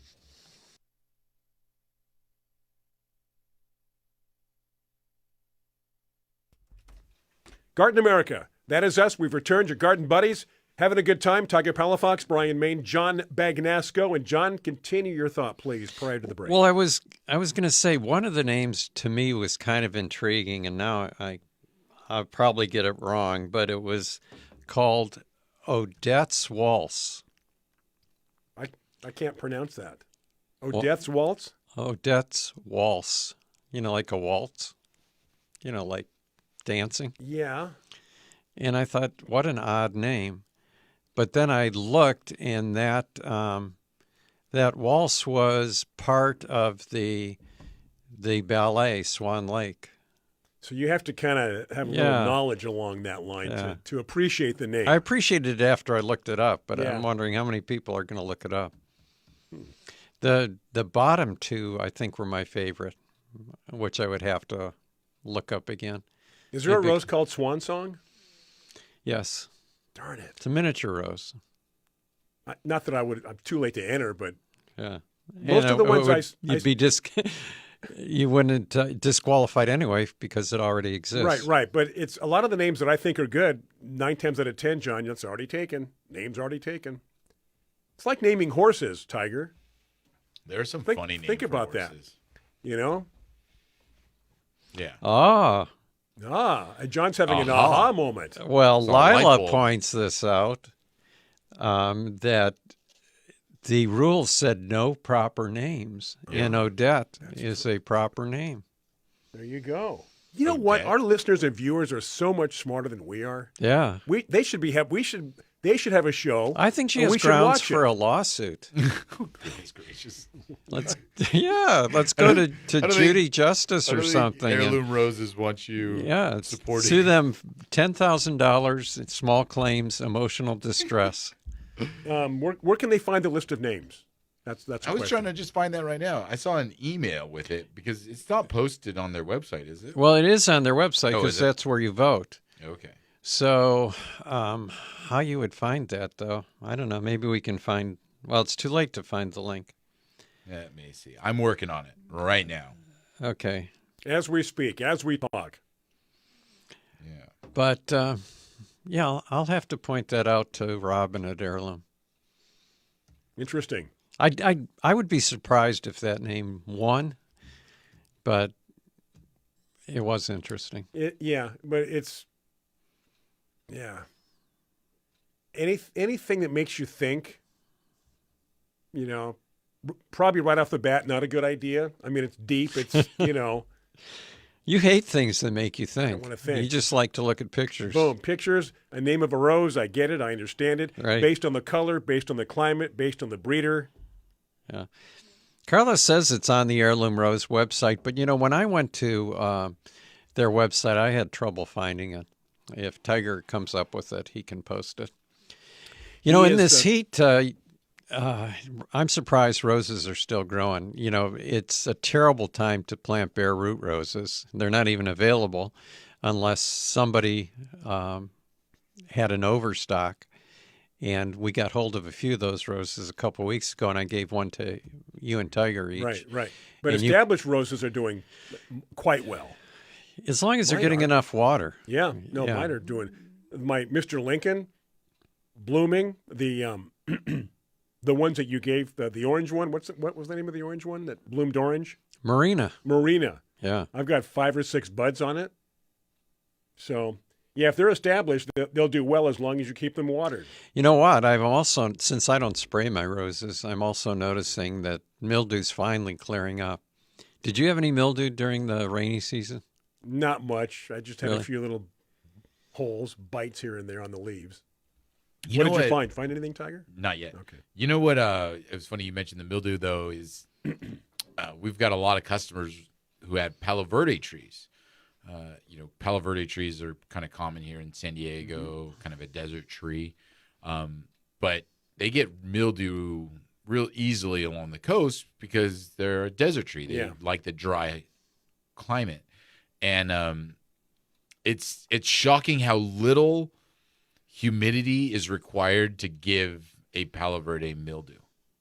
[SPEAKER 1] Garden America. That is us. We've returned, your garden buddies. Having a good time. Tiger Palafox, Brian Main, John Bagnasco. And John, continue your thought, please, prior to the break.
[SPEAKER 3] Well, I was going to say one of the names to me was kind of intriguing, and now I'll probably get it wrong, but it was called Odette's Waltz.
[SPEAKER 1] I can't pronounce that. Odette's Waltz?
[SPEAKER 3] Odette's Waltz. You know, like a waltz? You know, like dancing?
[SPEAKER 1] Yeah.
[SPEAKER 3] And I thought, what an odd name. But then I looked, and that waltz was part of the ballet, Swan Lake.
[SPEAKER 1] So you have to kind of have a little knowledge along that line to appreciate the name.
[SPEAKER 3] I appreciated it after I looked it up, but
[SPEAKER 1] Yeah.
[SPEAKER 3] I'm wondering how many people are going to look it up. The bottom two, I think, were my favorite, which I would have to look up again.
[SPEAKER 1] Is there a
[SPEAKER 3] Maybe-
[SPEAKER 1] rose called Swan Song?
[SPEAKER 3] Yes.
[SPEAKER 1] Darn it.
[SPEAKER 3] It's a miniature rose.
[SPEAKER 1] Not that I'm too late to enter, but
[SPEAKER 3] Yeah.
[SPEAKER 1] Most of the ones
[SPEAKER 3] you wouldn't disqualified anyway because it already exists.
[SPEAKER 1] right. But it's a lot of the names that I think are good. 9 times out of 10, John, it's already taken. Name's already taken. It's like naming horses, Tiger.
[SPEAKER 2] There are some
[SPEAKER 1] Think-
[SPEAKER 2] funny names.
[SPEAKER 1] think
[SPEAKER 2] for
[SPEAKER 1] about that.
[SPEAKER 2] horses.
[SPEAKER 1] You know?
[SPEAKER 2] Yeah.
[SPEAKER 1] John's having an
[SPEAKER 2] Aha.
[SPEAKER 1] aha moment.
[SPEAKER 3] Well,
[SPEAKER 2] It's a light
[SPEAKER 3] Lila
[SPEAKER 2] bulb.
[SPEAKER 3] points this out, that the rules said no proper names, and Odette is a proper name.
[SPEAKER 1] There you go. You know what?
[SPEAKER 2] Okay.
[SPEAKER 1] Our listeners and viewers are so much smarter than we are.
[SPEAKER 3] Yeah.
[SPEAKER 1] They should have a show.
[SPEAKER 3] I think she
[SPEAKER 1] and
[SPEAKER 3] has
[SPEAKER 1] we should
[SPEAKER 3] grounds
[SPEAKER 1] watch
[SPEAKER 3] for
[SPEAKER 1] it.
[SPEAKER 3] a lawsuit.
[SPEAKER 2] Goodness gracious.
[SPEAKER 3] Let's go to
[SPEAKER 2] I don't
[SPEAKER 3] Judy
[SPEAKER 2] think-
[SPEAKER 3] Justice
[SPEAKER 2] I
[SPEAKER 3] or
[SPEAKER 2] don't think
[SPEAKER 3] something. and-
[SPEAKER 2] Heirloom Roses want you supporting.
[SPEAKER 3] sue them $10,000 in small claims, emotional distress.
[SPEAKER 1] Where can they find the list of names? That's.
[SPEAKER 2] I was trying to just find that right now. I saw an email with it because it's not posted on their website, is it?
[SPEAKER 3] Well, it is on their website
[SPEAKER 2] Oh,
[SPEAKER 3] because
[SPEAKER 2] is it?
[SPEAKER 3] that's where you vote.
[SPEAKER 2] Okay.
[SPEAKER 3] So, how you would find that, though, I don't know. Maybe we can find. Well, it's too late to find the link.
[SPEAKER 2] Let me see. I'm working on it right now.
[SPEAKER 3] Okay,
[SPEAKER 1] As we speak, as we talk.
[SPEAKER 2] Yeah.
[SPEAKER 3] but yeah, I'll have to point that out to Robin at Heirloom.
[SPEAKER 1] Interesting.
[SPEAKER 3] I would be surprised if that name won, but it was interesting.
[SPEAKER 1] Anything that makes you think, probably right off the bat, not a good idea. I mean, it's deep. It's,
[SPEAKER 3] You hate things that make you think.
[SPEAKER 1] wanna think.
[SPEAKER 3] You just like to look at pictures.
[SPEAKER 1] boom, pictures, a name of a rose. I get it. I understand it.
[SPEAKER 3] Right.
[SPEAKER 1] Based on the color, based on the climate, based on the breeder.
[SPEAKER 3] Yeah. Carla says it's on the Heirloom Rose website, but when I went to their website, I had trouble finding it. If Tiger comes up with it, he can post it. In this heat, I'm surprised roses are still growing. It's a terrible time to plant bare root roses. They're not even available unless somebody had an overstock. And we got hold of a few of those roses a couple of weeks ago, and I gave one to you and Tiger each.
[SPEAKER 1] Right. But
[SPEAKER 3] And
[SPEAKER 1] established roses are doing quite well.
[SPEAKER 3] As long as they're
[SPEAKER 1] Mine
[SPEAKER 3] getting
[SPEAKER 1] are.
[SPEAKER 3] enough water.
[SPEAKER 1] Yeah. No,
[SPEAKER 3] Yeah.
[SPEAKER 1] mine are doing. My Mr. Lincoln, blooming. The the ones that you gave, the orange one. What was the name of the orange one that bloomed orange?
[SPEAKER 3] Marina. Yeah.
[SPEAKER 1] I've got 5 or 6 buds on it. So, yeah, if they're established, they'll do well as long as you keep them watered.
[SPEAKER 3] You know what? I've also, since I don't spray my roses, I'm also noticing that mildew's finally clearing up. Did you have any mildew during the rainy season?
[SPEAKER 1] Not much. I just had a
[SPEAKER 3] Really?
[SPEAKER 1] few little holes, bites here and there on the leaves.
[SPEAKER 2] You
[SPEAKER 1] What
[SPEAKER 2] know
[SPEAKER 1] did you find? Find anything, Tiger?
[SPEAKER 2] Not yet.
[SPEAKER 1] Okay.
[SPEAKER 2] You know what? It was funny you mentioned the mildew, though, is we've got a lot of customers who had Palo Verde trees. Palo Verde trees are kind of common here in San Diego, kind of a desert tree. But they get mildew real easily along the coast because they're a desert tree. They like the dry climate. And it's shocking how little humidity is required to give a Palo Verde mildew.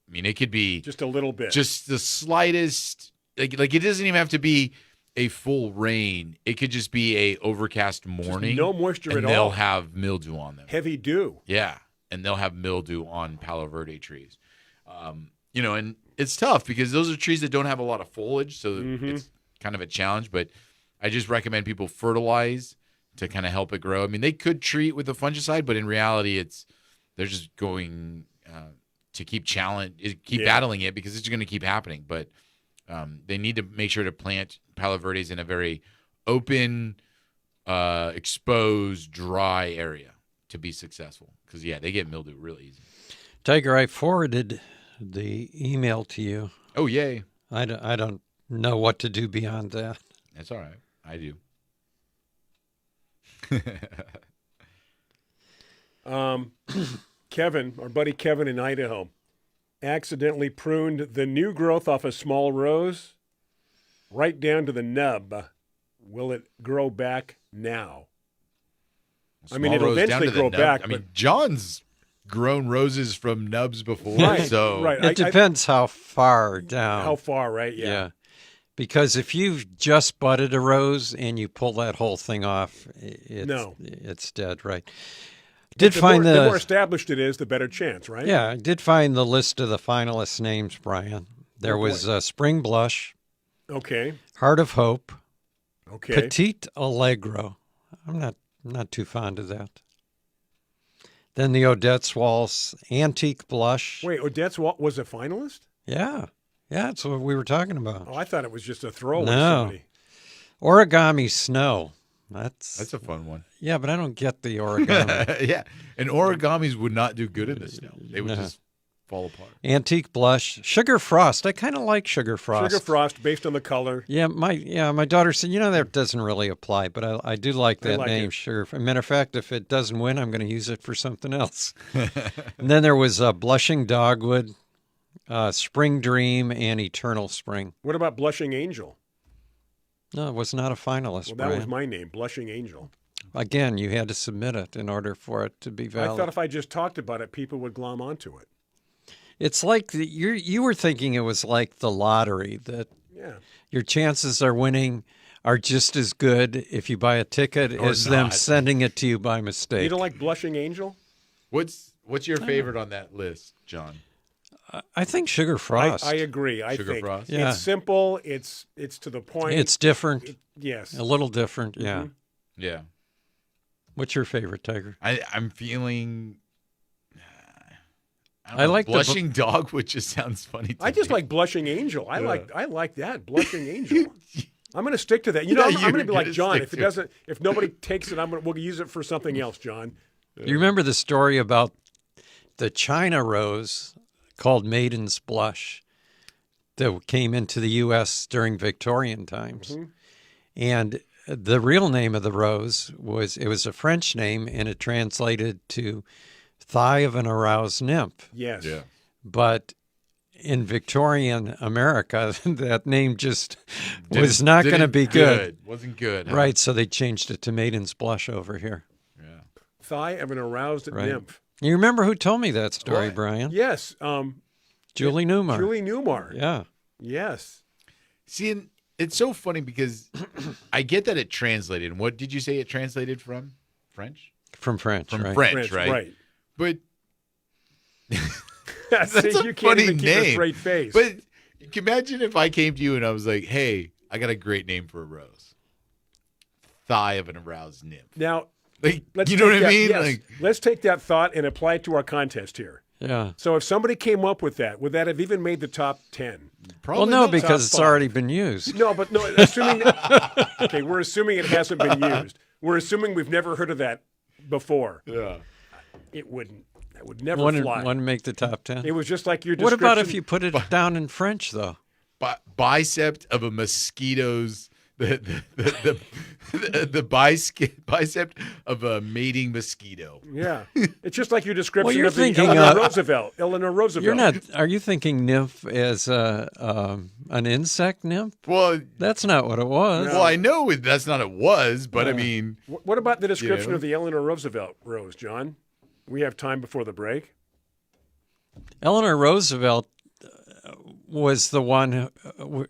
[SPEAKER 2] I mean, it could be
[SPEAKER 1] just a little bit,
[SPEAKER 2] just the slightest. Like it doesn't even have to be a full rain. It could just be a overcast morning,
[SPEAKER 1] just no moisture at
[SPEAKER 2] and
[SPEAKER 1] all.
[SPEAKER 2] they'll have mildew on them.
[SPEAKER 1] Heavy dew.
[SPEAKER 2] Yeah, and they'll have mildew on Palo Verde trees. And it's tough because those are trees that don't have a lot of foliage, so it's kind of a challenge. But I just recommend people fertilize to kind of help it grow. I mean, they could treat with a fungicide, but in reality, they're just going to keep battling it because it's going to keep happening. But they need to make sure to plant Palo Verdes in a very open, exposed, dry area to be successful. Because they get mildew really easy.
[SPEAKER 3] Tiger, I forwarded the email to you.
[SPEAKER 2] Oh, yay!
[SPEAKER 3] I don't know what to do beyond that.
[SPEAKER 2] That's all right. I do.
[SPEAKER 1] Kevin, our buddy Kevin in Idaho, accidentally pruned the new growth off a small rose right down to the nub. Will it grow back now? I mean, it'll eventually grow back.
[SPEAKER 2] I mean, John's grown roses from nubs before,
[SPEAKER 1] Right,
[SPEAKER 2] so
[SPEAKER 1] right.
[SPEAKER 3] It depends how far down.
[SPEAKER 1] How far, right?
[SPEAKER 3] Yeah. Because if you've just budded a rose and you pull that whole thing off, it's dead, right? The
[SPEAKER 1] more established it is, the better chance, right?
[SPEAKER 3] Yeah, I did find the list of the finalist names, Brian. There was Spring Blush,
[SPEAKER 1] Okay.
[SPEAKER 3] Heart of Hope,
[SPEAKER 1] Okay.
[SPEAKER 3] Petite Allegro. I'm not too fond of that. Then the Odette's Waltz, Antique Blush.
[SPEAKER 1] Wait, Odette's was a finalist?
[SPEAKER 3] Yeah, that's what we were talking about.
[SPEAKER 1] Oh, I thought it was just a throwaway.
[SPEAKER 3] No.
[SPEAKER 1] Somebody.
[SPEAKER 3] Origami Snow. That's
[SPEAKER 2] a fun one.
[SPEAKER 3] Yeah, but I don't get the origami.
[SPEAKER 2] Yeah, and origamis would not do good in the snow. They would just fall apart.
[SPEAKER 3] Antique Blush, Sugar Frost. I kind of like Sugar Frost.
[SPEAKER 1] Sugar Frost, based on the color.
[SPEAKER 3] Yeah, my daughter said, that doesn't really apply, but I do like that name, Sugar. As a matter of fact, if it doesn't win, I'm going to use it for something else. And then there was Blushing Dogwood, Spring Dream, and Eternal Spring.
[SPEAKER 1] What about Blushing Angel?
[SPEAKER 3] No, it was not a finalist,
[SPEAKER 1] Well, that
[SPEAKER 3] Brian.
[SPEAKER 1] was my name, Blushing Angel.
[SPEAKER 3] Again, you had to submit it in order for it to be valid.
[SPEAKER 1] I thought if I just talked about it, people would glom onto it.
[SPEAKER 3] It's like you were thinking it was like the lottery, that your chances of winning are just as good if you buy a ticket as them sending it to you by mistake.
[SPEAKER 1] You don't like Blushing Angel?
[SPEAKER 2] What's your favorite on that list, John?
[SPEAKER 3] I think Sugar Frost.
[SPEAKER 1] I agree.
[SPEAKER 2] Sugar Frost?
[SPEAKER 3] Yeah.
[SPEAKER 1] It's simple. It's to the point.
[SPEAKER 3] It's different.
[SPEAKER 1] Yes.
[SPEAKER 3] A little different, yeah.
[SPEAKER 2] Yeah.
[SPEAKER 3] What's your favorite, Tiger?
[SPEAKER 2] I'm feeling...
[SPEAKER 3] I like
[SPEAKER 2] Blushing Dogwood just sounds funny to
[SPEAKER 1] I just
[SPEAKER 2] me.
[SPEAKER 1] like Blushing Angel. I like that, Blushing Angel. I'm going to stick to that. I'm going to be like John. If nobody takes it, we'll use it for something else, John.
[SPEAKER 3] You remember the story about the China rose called Maiden's Blush that came into the U.S. during Victorian times? Mm-hmm. And the real name of the rose was a French name, and it translated to thigh of an aroused nymph.
[SPEAKER 1] Yes.
[SPEAKER 2] Yeah.
[SPEAKER 3] But in Victorian America, that name just was not going to be good.
[SPEAKER 2] Wasn't good. Huh?
[SPEAKER 3] Right, so they changed it to Maiden's Blush over here.
[SPEAKER 2] Yeah.
[SPEAKER 1] Thigh of an aroused nymph.
[SPEAKER 3] You remember who told me that story, Brian?
[SPEAKER 1] Yes.
[SPEAKER 3] Julie Newmar.
[SPEAKER 1] Julie Newmar.
[SPEAKER 3] Yeah.
[SPEAKER 1] Yes.
[SPEAKER 2] See, and it's so funny because I get that it translated. And what did you say it translated from? French?
[SPEAKER 3] From French,
[SPEAKER 2] From
[SPEAKER 3] right.
[SPEAKER 2] French, right?
[SPEAKER 1] Right.
[SPEAKER 2] But
[SPEAKER 1] that's
[SPEAKER 2] a
[SPEAKER 1] you can't
[SPEAKER 2] funny
[SPEAKER 1] even keep a
[SPEAKER 2] name.
[SPEAKER 1] straight face.
[SPEAKER 2] But imagine if I came to you and I was like, hey, I got a great name for a rose. Thigh of an aroused nymph.
[SPEAKER 1] Now,
[SPEAKER 2] Like,
[SPEAKER 1] let's
[SPEAKER 2] you know
[SPEAKER 1] take
[SPEAKER 2] what I
[SPEAKER 1] that-
[SPEAKER 2] mean?
[SPEAKER 1] yes.
[SPEAKER 2] Like,
[SPEAKER 1] Let's take that thought and apply it to our contest here.
[SPEAKER 3] Yeah.
[SPEAKER 1] So if somebody came up with that, would that have even made the top 10?
[SPEAKER 2] probably
[SPEAKER 3] Well, no,
[SPEAKER 2] not.
[SPEAKER 3] because it's
[SPEAKER 1] five.
[SPEAKER 3] already been used.
[SPEAKER 1] No, but no, assuming that, okay, we're assuming it hasn't been used. We're assuming we've never heard of that before.
[SPEAKER 2] Yeah.
[SPEAKER 1] It wouldn't. That would never
[SPEAKER 3] Wouldn't
[SPEAKER 1] fly.
[SPEAKER 3] make the top 10.
[SPEAKER 1] It was just like your
[SPEAKER 3] What
[SPEAKER 1] description.
[SPEAKER 3] about if you put it down in French, though?
[SPEAKER 2] Bicep of a mosquitoes, the bicep of a mating mosquito.
[SPEAKER 1] Yeah, it's just like your description
[SPEAKER 3] you're
[SPEAKER 1] of the
[SPEAKER 3] thinking,
[SPEAKER 1] Eleanor Roosevelt. Eleanor Roosevelt.
[SPEAKER 3] You're not. Are you thinking nymph as an insect nymph?
[SPEAKER 2] Well,
[SPEAKER 3] That's not what it was.
[SPEAKER 2] well, I know that's not it was, but I mean,
[SPEAKER 1] What about the description
[SPEAKER 2] know?
[SPEAKER 1] of the Eleanor Roosevelt rose, John? We have time before the break.
[SPEAKER 3] Eleanor Roosevelt was the one.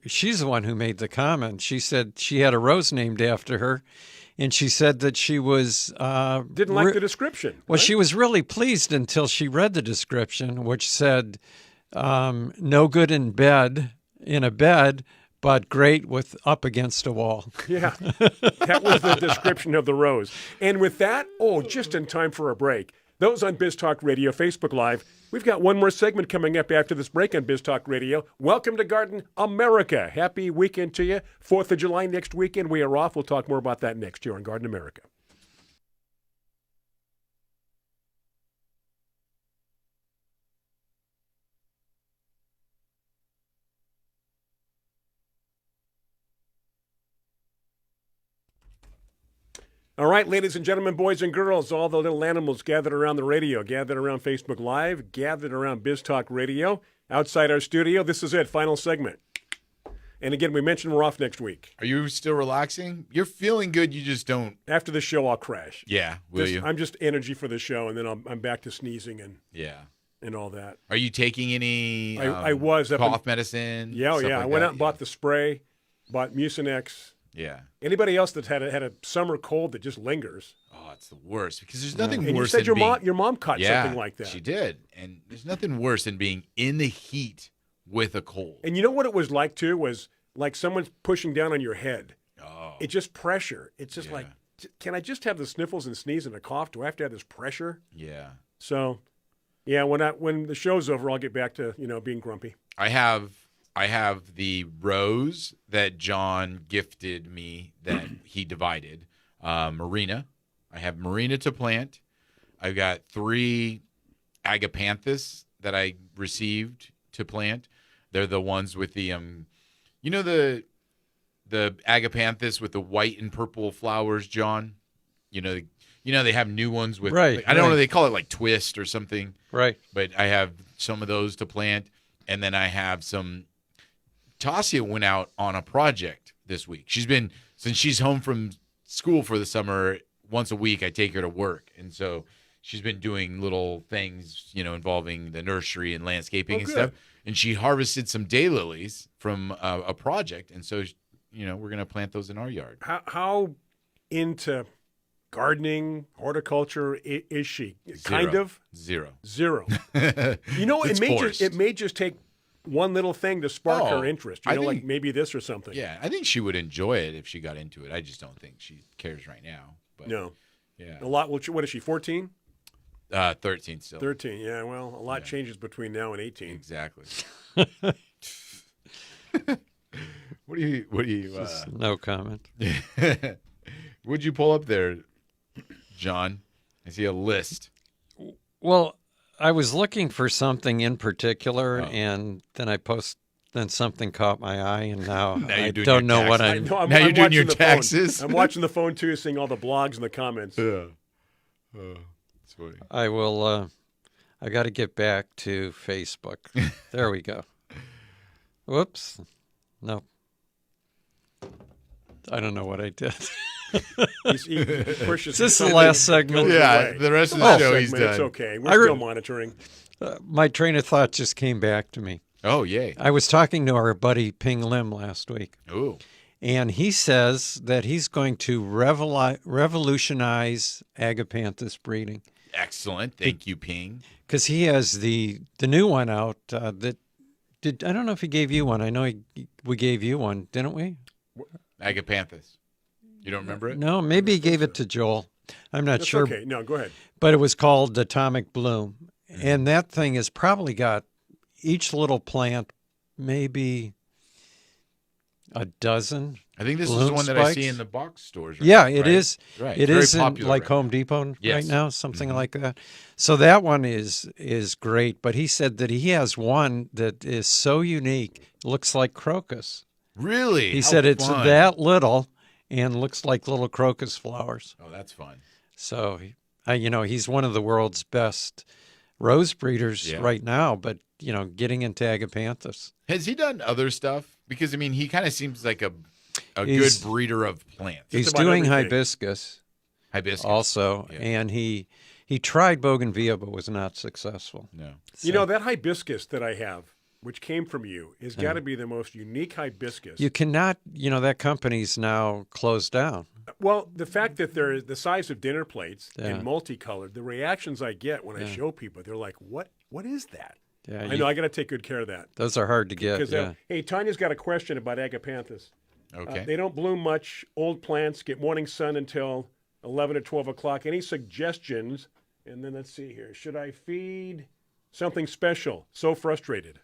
[SPEAKER 3] She's the one who made the comment. She said she had a rose named after her, and she said that she was
[SPEAKER 1] Didn't like the description.
[SPEAKER 3] Well,
[SPEAKER 1] right?
[SPEAKER 3] she was really pleased until she read the description, which said, "No good in a bed, but great with up against a wall."
[SPEAKER 1] Yeah, that was the description of the rose. And with that, just in time for a break. Those on Biz Talk Radio, Facebook Live. We've got one more segment coming up after this break on Biz Talk Radio. Welcome to Garden America. Happy weekend to you. 4th of July next weekend. We are off. We'll talk more about that next year on Garden America. All right, ladies and gentlemen, boys and girls, all the little animals gathered around the radio, gathered around Facebook Live, gathered around Biz Talk Radio, outside our studio. This is it, final segment. And again, we mentioned we're off next week.
[SPEAKER 2] are you still relaxing? You're feeling good. You just don't.
[SPEAKER 1] After the show, I'll crash.
[SPEAKER 2] Yeah, will you?
[SPEAKER 1] I'm just energy for the show, and then I'm back to sneezing and all that.
[SPEAKER 2] Are you taking any?
[SPEAKER 1] I was up
[SPEAKER 2] cough medicine.
[SPEAKER 1] Yeah,
[SPEAKER 2] stuff
[SPEAKER 1] yeah.
[SPEAKER 2] like
[SPEAKER 1] I went
[SPEAKER 2] that?
[SPEAKER 1] out and bought the spray, bought Mucinex.
[SPEAKER 2] Yeah.
[SPEAKER 1] Anybody else that's had a summer cold that just lingers?
[SPEAKER 2] Oh, it's the worst because there's nothing
[SPEAKER 1] And you
[SPEAKER 2] worse
[SPEAKER 1] said
[SPEAKER 2] than
[SPEAKER 1] your mom caught something like that.
[SPEAKER 2] She did, and there's nothing worse than being in the heat with a cold.
[SPEAKER 1] And you know what it was like too? Was like someone's pushing down on your head.
[SPEAKER 2] Oh,
[SPEAKER 1] It's just pressure. It's just
[SPEAKER 2] Yeah.
[SPEAKER 1] like, can I just have the sniffles and sneeze and a cough? Do I have to have this pressure?
[SPEAKER 2] yeah.
[SPEAKER 1] So, yeah, when the show's over, I'll get back to being grumpy.
[SPEAKER 2] I have the rose that John gifted me that he divided. Marina. I have Marina to plant. I've got 3 agapanthus that I received to plant. They're the ones with the the agapanthus with the white and purple flowers, John. They have new ones with
[SPEAKER 3] Right,
[SPEAKER 2] I don't know,
[SPEAKER 3] right.
[SPEAKER 2] they call it like twist or something.
[SPEAKER 3] Right.
[SPEAKER 2] But I have some of those to plant, and then I have some. Tasia went out on a project this week. Since she's home from school for the summer, once a week I take her to work, and so she's been doing little things, involving the nursery and landscaping and
[SPEAKER 1] good.
[SPEAKER 2] stuff. And she harvested some daylilies from a project, and so we're gonna plant those in our yard.
[SPEAKER 1] How into gardening, horticulture is she? Kind
[SPEAKER 2] Zero.
[SPEAKER 1] of
[SPEAKER 2] Zero.
[SPEAKER 1] It
[SPEAKER 2] It's
[SPEAKER 1] may
[SPEAKER 2] forced.
[SPEAKER 1] it may just take one little thing to spark her interest.
[SPEAKER 2] I
[SPEAKER 1] like
[SPEAKER 2] think-
[SPEAKER 1] maybe this or something.
[SPEAKER 2] Yeah, I think she would enjoy it if she got into it. I just don't think she cares right now. But
[SPEAKER 1] No.
[SPEAKER 2] yeah,
[SPEAKER 1] A lot. What is she? 14?
[SPEAKER 2] 13 still.
[SPEAKER 1] 13. Yeah. Well, a lot changes between now and 18.
[SPEAKER 2] Exactly. What do you?
[SPEAKER 3] No comment.
[SPEAKER 2] What'd you pull up there, John? I see a list.
[SPEAKER 3] Well, I was looking for something in particular,
[SPEAKER 2] Oh.
[SPEAKER 3] and then something caught my eye, and now
[SPEAKER 2] Now
[SPEAKER 3] I
[SPEAKER 2] you're doing
[SPEAKER 3] don't
[SPEAKER 2] your
[SPEAKER 3] know what
[SPEAKER 2] taxes.
[SPEAKER 3] I'm.
[SPEAKER 2] Now you're doing
[SPEAKER 1] watching
[SPEAKER 2] your
[SPEAKER 1] the phone.
[SPEAKER 2] taxes.
[SPEAKER 1] I'm watching the phone too, seeing all the blogs and the comments.
[SPEAKER 2] Yeah. It's funny.
[SPEAKER 3] I will. I got to get back to Facebook. There we go. Whoops. No. I don't know what I did.
[SPEAKER 1] He pushes.
[SPEAKER 3] Is this the last
[SPEAKER 1] goes
[SPEAKER 3] segment?
[SPEAKER 2] Yeah,
[SPEAKER 1] away.
[SPEAKER 2] the rest of the
[SPEAKER 1] Last
[SPEAKER 2] show he's
[SPEAKER 1] segment,
[SPEAKER 2] done.
[SPEAKER 1] It's okay.
[SPEAKER 3] I
[SPEAKER 1] We're
[SPEAKER 3] re-
[SPEAKER 1] still monitoring.
[SPEAKER 3] My train of thought just came back to me.
[SPEAKER 2] Oh, yay.
[SPEAKER 3] I was talking to our buddy Ping Lim last week,
[SPEAKER 2] Ooh.
[SPEAKER 3] and he says that he's going to revolutionize agapanthus breeding
[SPEAKER 2] Excellent. Thank you, Ping.
[SPEAKER 3] because he has the new one out. I don't know if he gave you one. I know we gave you one, didn't we?
[SPEAKER 2] Agapanthus. You don't remember it?
[SPEAKER 3] No, maybe he gave it to Joel. I'm not
[SPEAKER 1] That's
[SPEAKER 3] sure.
[SPEAKER 1] okay. No, go ahead.
[SPEAKER 3] But it was called Atomic Bloom. And that thing has probably got each little plant maybe a dozen.
[SPEAKER 2] I think this is
[SPEAKER 3] Balloon
[SPEAKER 2] the one that I see
[SPEAKER 3] spikes?
[SPEAKER 2] in the box stores. Right?
[SPEAKER 3] Yeah, it
[SPEAKER 2] Right?
[SPEAKER 3] is.
[SPEAKER 2] Right.
[SPEAKER 3] It
[SPEAKER 2] Very
[SPEAKER 3] is in
[SPEAKER 2] popular
[SPEAKER 3] like
[SPEAKER 2] right
[SPEAKER 3] Home Depot right
[SPEAKER 2] Yes.
[SPEAKER 3] now, something like that. So that one is great. But he said that he has one that is so unique, looks like crocus.
[SPEAKER 2] Really?
[SPEAKER 3] He
[SPEAKER 2] How
[SPEAKER 3] said it's
[SPEAKER 2] fun.
[SPEAKER 3] that little and looks like little crocus flowers.
[SPEAKER 2] Oh, that's fun.
[SPEAKER 3] So, he's one of the world's best rose breeders
[SPEAKER 2] Yeah.
[SPEAKER 3] right now, but, getting into agapanthus.
[SPEAKER 2] Has he done other stuff? Because, I mean, he kind of seems like a good
[SPEAKER 3] He's-
[SPEAKER 2] breeder of plants.
[SPEAKER 3] He's
[SPEAKER 1] about
[SPEAKER 3] doing
[SPEAKER 1] everything.
[SPEAKER 3] hibiscus
[SPEAKER 2] Hibiscus.
[SPEAKER 3] also,
[SPEAKER 2] Yeah.
[SPEAKER 3] and he tried bougainvillea but was not successful.
[SPEAKER 2] No.
[SPEAKER 1] You know, that hibiscus that I have, which came from you, has got to be the most unique hibiscus.
[SPEAKER 3] You cannot, that company's now closed down.
[SPEAKER 1] Well, the fact that they're the size of dinner plates
[SPEAKER 3] Yeah.
[SPEAKER 1] and multicolored, the reactions I get when I show people, they're like, "What is that?"
[SPEAKER 3] Yeah,
[SPEAKER 1] I know I got to take good care of that.
[SPEAKER 3] those are hard to get.
[SPEAKER 1] Because
[SPEAKER 3] Yeah.
[SPEAKER 1] hey, Tanya's got a question about agapanthus.
[SPEAKER 2] Okay.
[SPEAKER 1] They don't bloom much. Old plants get morning sun until 11 or 12 o'clock. Any suggestions? And then let's see here. Should I feed something special? So frustrated.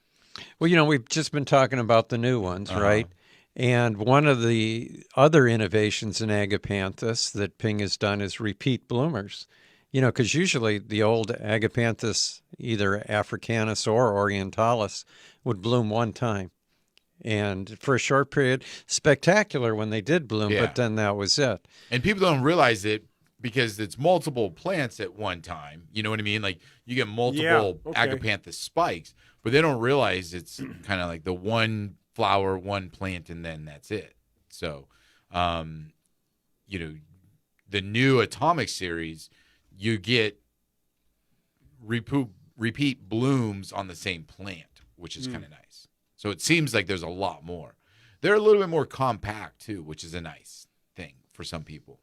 [SPEAKER 3] Well, we've just been talking about the new ones, right? And one of the other innovations in agapanthus that Ping has done is repeat bloomers. Because usually the old agapanthus, either africanus or orientalis, would bloom one time. And for a short period, spectacular when they did bloom,
[SPEAKER 2] Yeah.
[SPEAKER 3] but then that was it.
[SPEAKER 2] And people don't realize it because it's multiple plants at one time. You know what I mean? Like you get multiple
[SPEAKER 1] okay.
[SPEAKER 2] agapanthus spikes, but they don't realize it's kind of like the one flower, one plant, and then that's it. So, the new atomic series, you get repeat blooms on the same plant, which is kind of nice. So it seems like there's a lot more. They're a little bit more compact too, which is a nice thing for some people.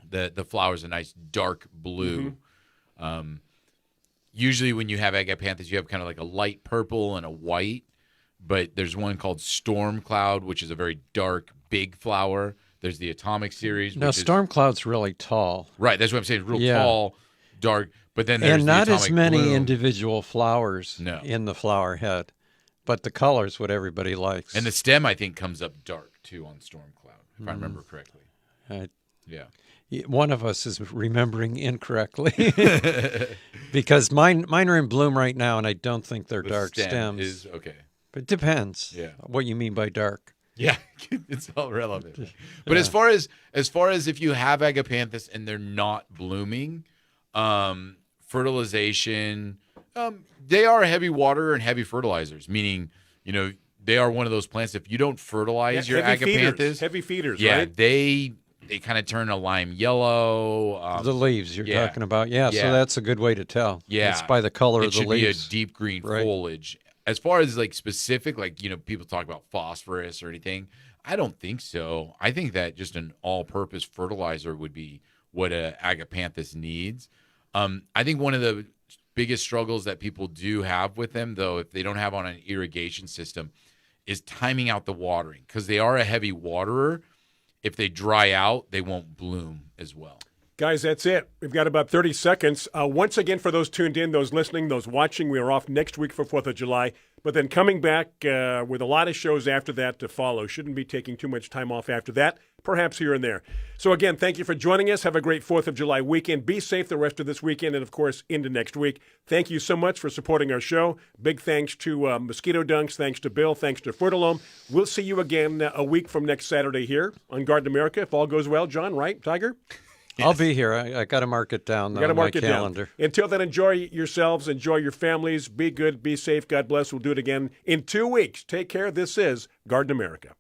[SPEAKER 2] The flower's a nice dark blue. Usually when you have agapanthus, you have kind of like a light purple and a white, but there's one called Storm Cloud, which is a very dark, big flower. There's the Atomic series.
[SPEAKER 3] Now,
[SPEAKER 2] which is,
[SPEAKER 3] storm cloud's really tall.
[SPEAKER 2] right, that's what I'm saying. Real
[SPEAKER 3] Yeah.
[SPEAKER 2] tall, dark, but then there's
[SPEAKER 3] And not
[SPEAKER 2] the
[SPEAKER 3] as
[SPEAKER 2] Atomic
[SPEAKER 3] many
[SPEAKER 2] Bloom.
[SPEAKER 3] individual flowers
[SPEAKER 2] No.
[SPEAKER 3] in the flower head. But the color's what everybody likes.
[SPEAKER 2] And the stem, I think, comes up dark too on Storm Cloud, if I remember correctly.
[SPEAKER 3] I-
[SPEAKER 2] Yeah.
[SPEAKER 3] One of us is remembering incorrectly because mine are in bloom right now, and I don't think they're
[SPEAKER 2] The
[SPEAKER 3] dark
[SPEAKER 2] stem
[SPEAKER 3] stems.
[SPEAKER 2] is okay.
[SPEAKER 3] But it depends.
[SPEAKER 2] Yeah.
[SPEAKER 3] What you mean by dark?
[SPEAKER 2] Yeah, it's all relevant. But as far as if you have agapanthus and they're not blooming, fertilization, they are heavy water and heavy fertilizers. Meaning, they are one of those plants. If you don't fertilize your agapanthus,
[SPEAKER 1] Heavy feeders,
[SPEAKER 2] yeah,
[SPEAKER 1] right?
[SPEAKER 2] they kind of turn a lime yellow.
[SPEAKER 3] The leaves you're
[SPEAKER 2] yeah.
[SPEAKER 3] talking about. Yeah,
[SPEAKER 2] Yeah.
[SPEAKER 3] so that's a good way to tell.
[SPEAKER 2] Yeah.
[SPEAKER 3] It's by the color
[SPEAKER 2] It
[SPEAKER 3] of the
[SPEAKER 2] should be a
[SPEAKER 3] leaves.
[SPEAKER 2] deep green
[SPEAKER 3] Right.
[SPEAKER 2] foliage. As far as like specific, like, people talk about phosphorus or anything, I don't think so. I think that just an all-purpose fertilizer would be what a agapanthus needs. I think one of the biggest struggles that people do have with them, though, if they don't have on an irrigation system, is timing out the watering because they are a heavy waterer. If they dry out, they won't bloom as well.
[SPEAKER 1] Guys, that's it. We've got about 30 seconds. Once again, for those tuned in, those listening, those watching, we are off next week for 4th of July. But then coming back with a lot of shows after that to follow. Shouldn't be taking too much time off after that, perhaps here and there. So again, thank you for joining us. Have a great 4th of July weekend. Be safe the rest of this weekend and, of course, into next week. Thank you so much for supporting our show. Big thanks to Mosquito Dunks. Thanks to Bill. Thanks to Fertilome. We'll see you again a week from next Saturday here on Garden America, if all goes well. John, right? Tiger?
[SPEAKER 3] I'll be here. I got to mark it down
[SPEAKER 1] Got to
[SPEAKER 3] on my
[SPEAKER 1] mark it
[SPEAKER 3] calendar.
[SPEAKER 1] down. Until then, enjoy yourselves, enjoy your families, be good, be safe, God bless. We'll do it again in 2 weeks. Take care. This is Garden America.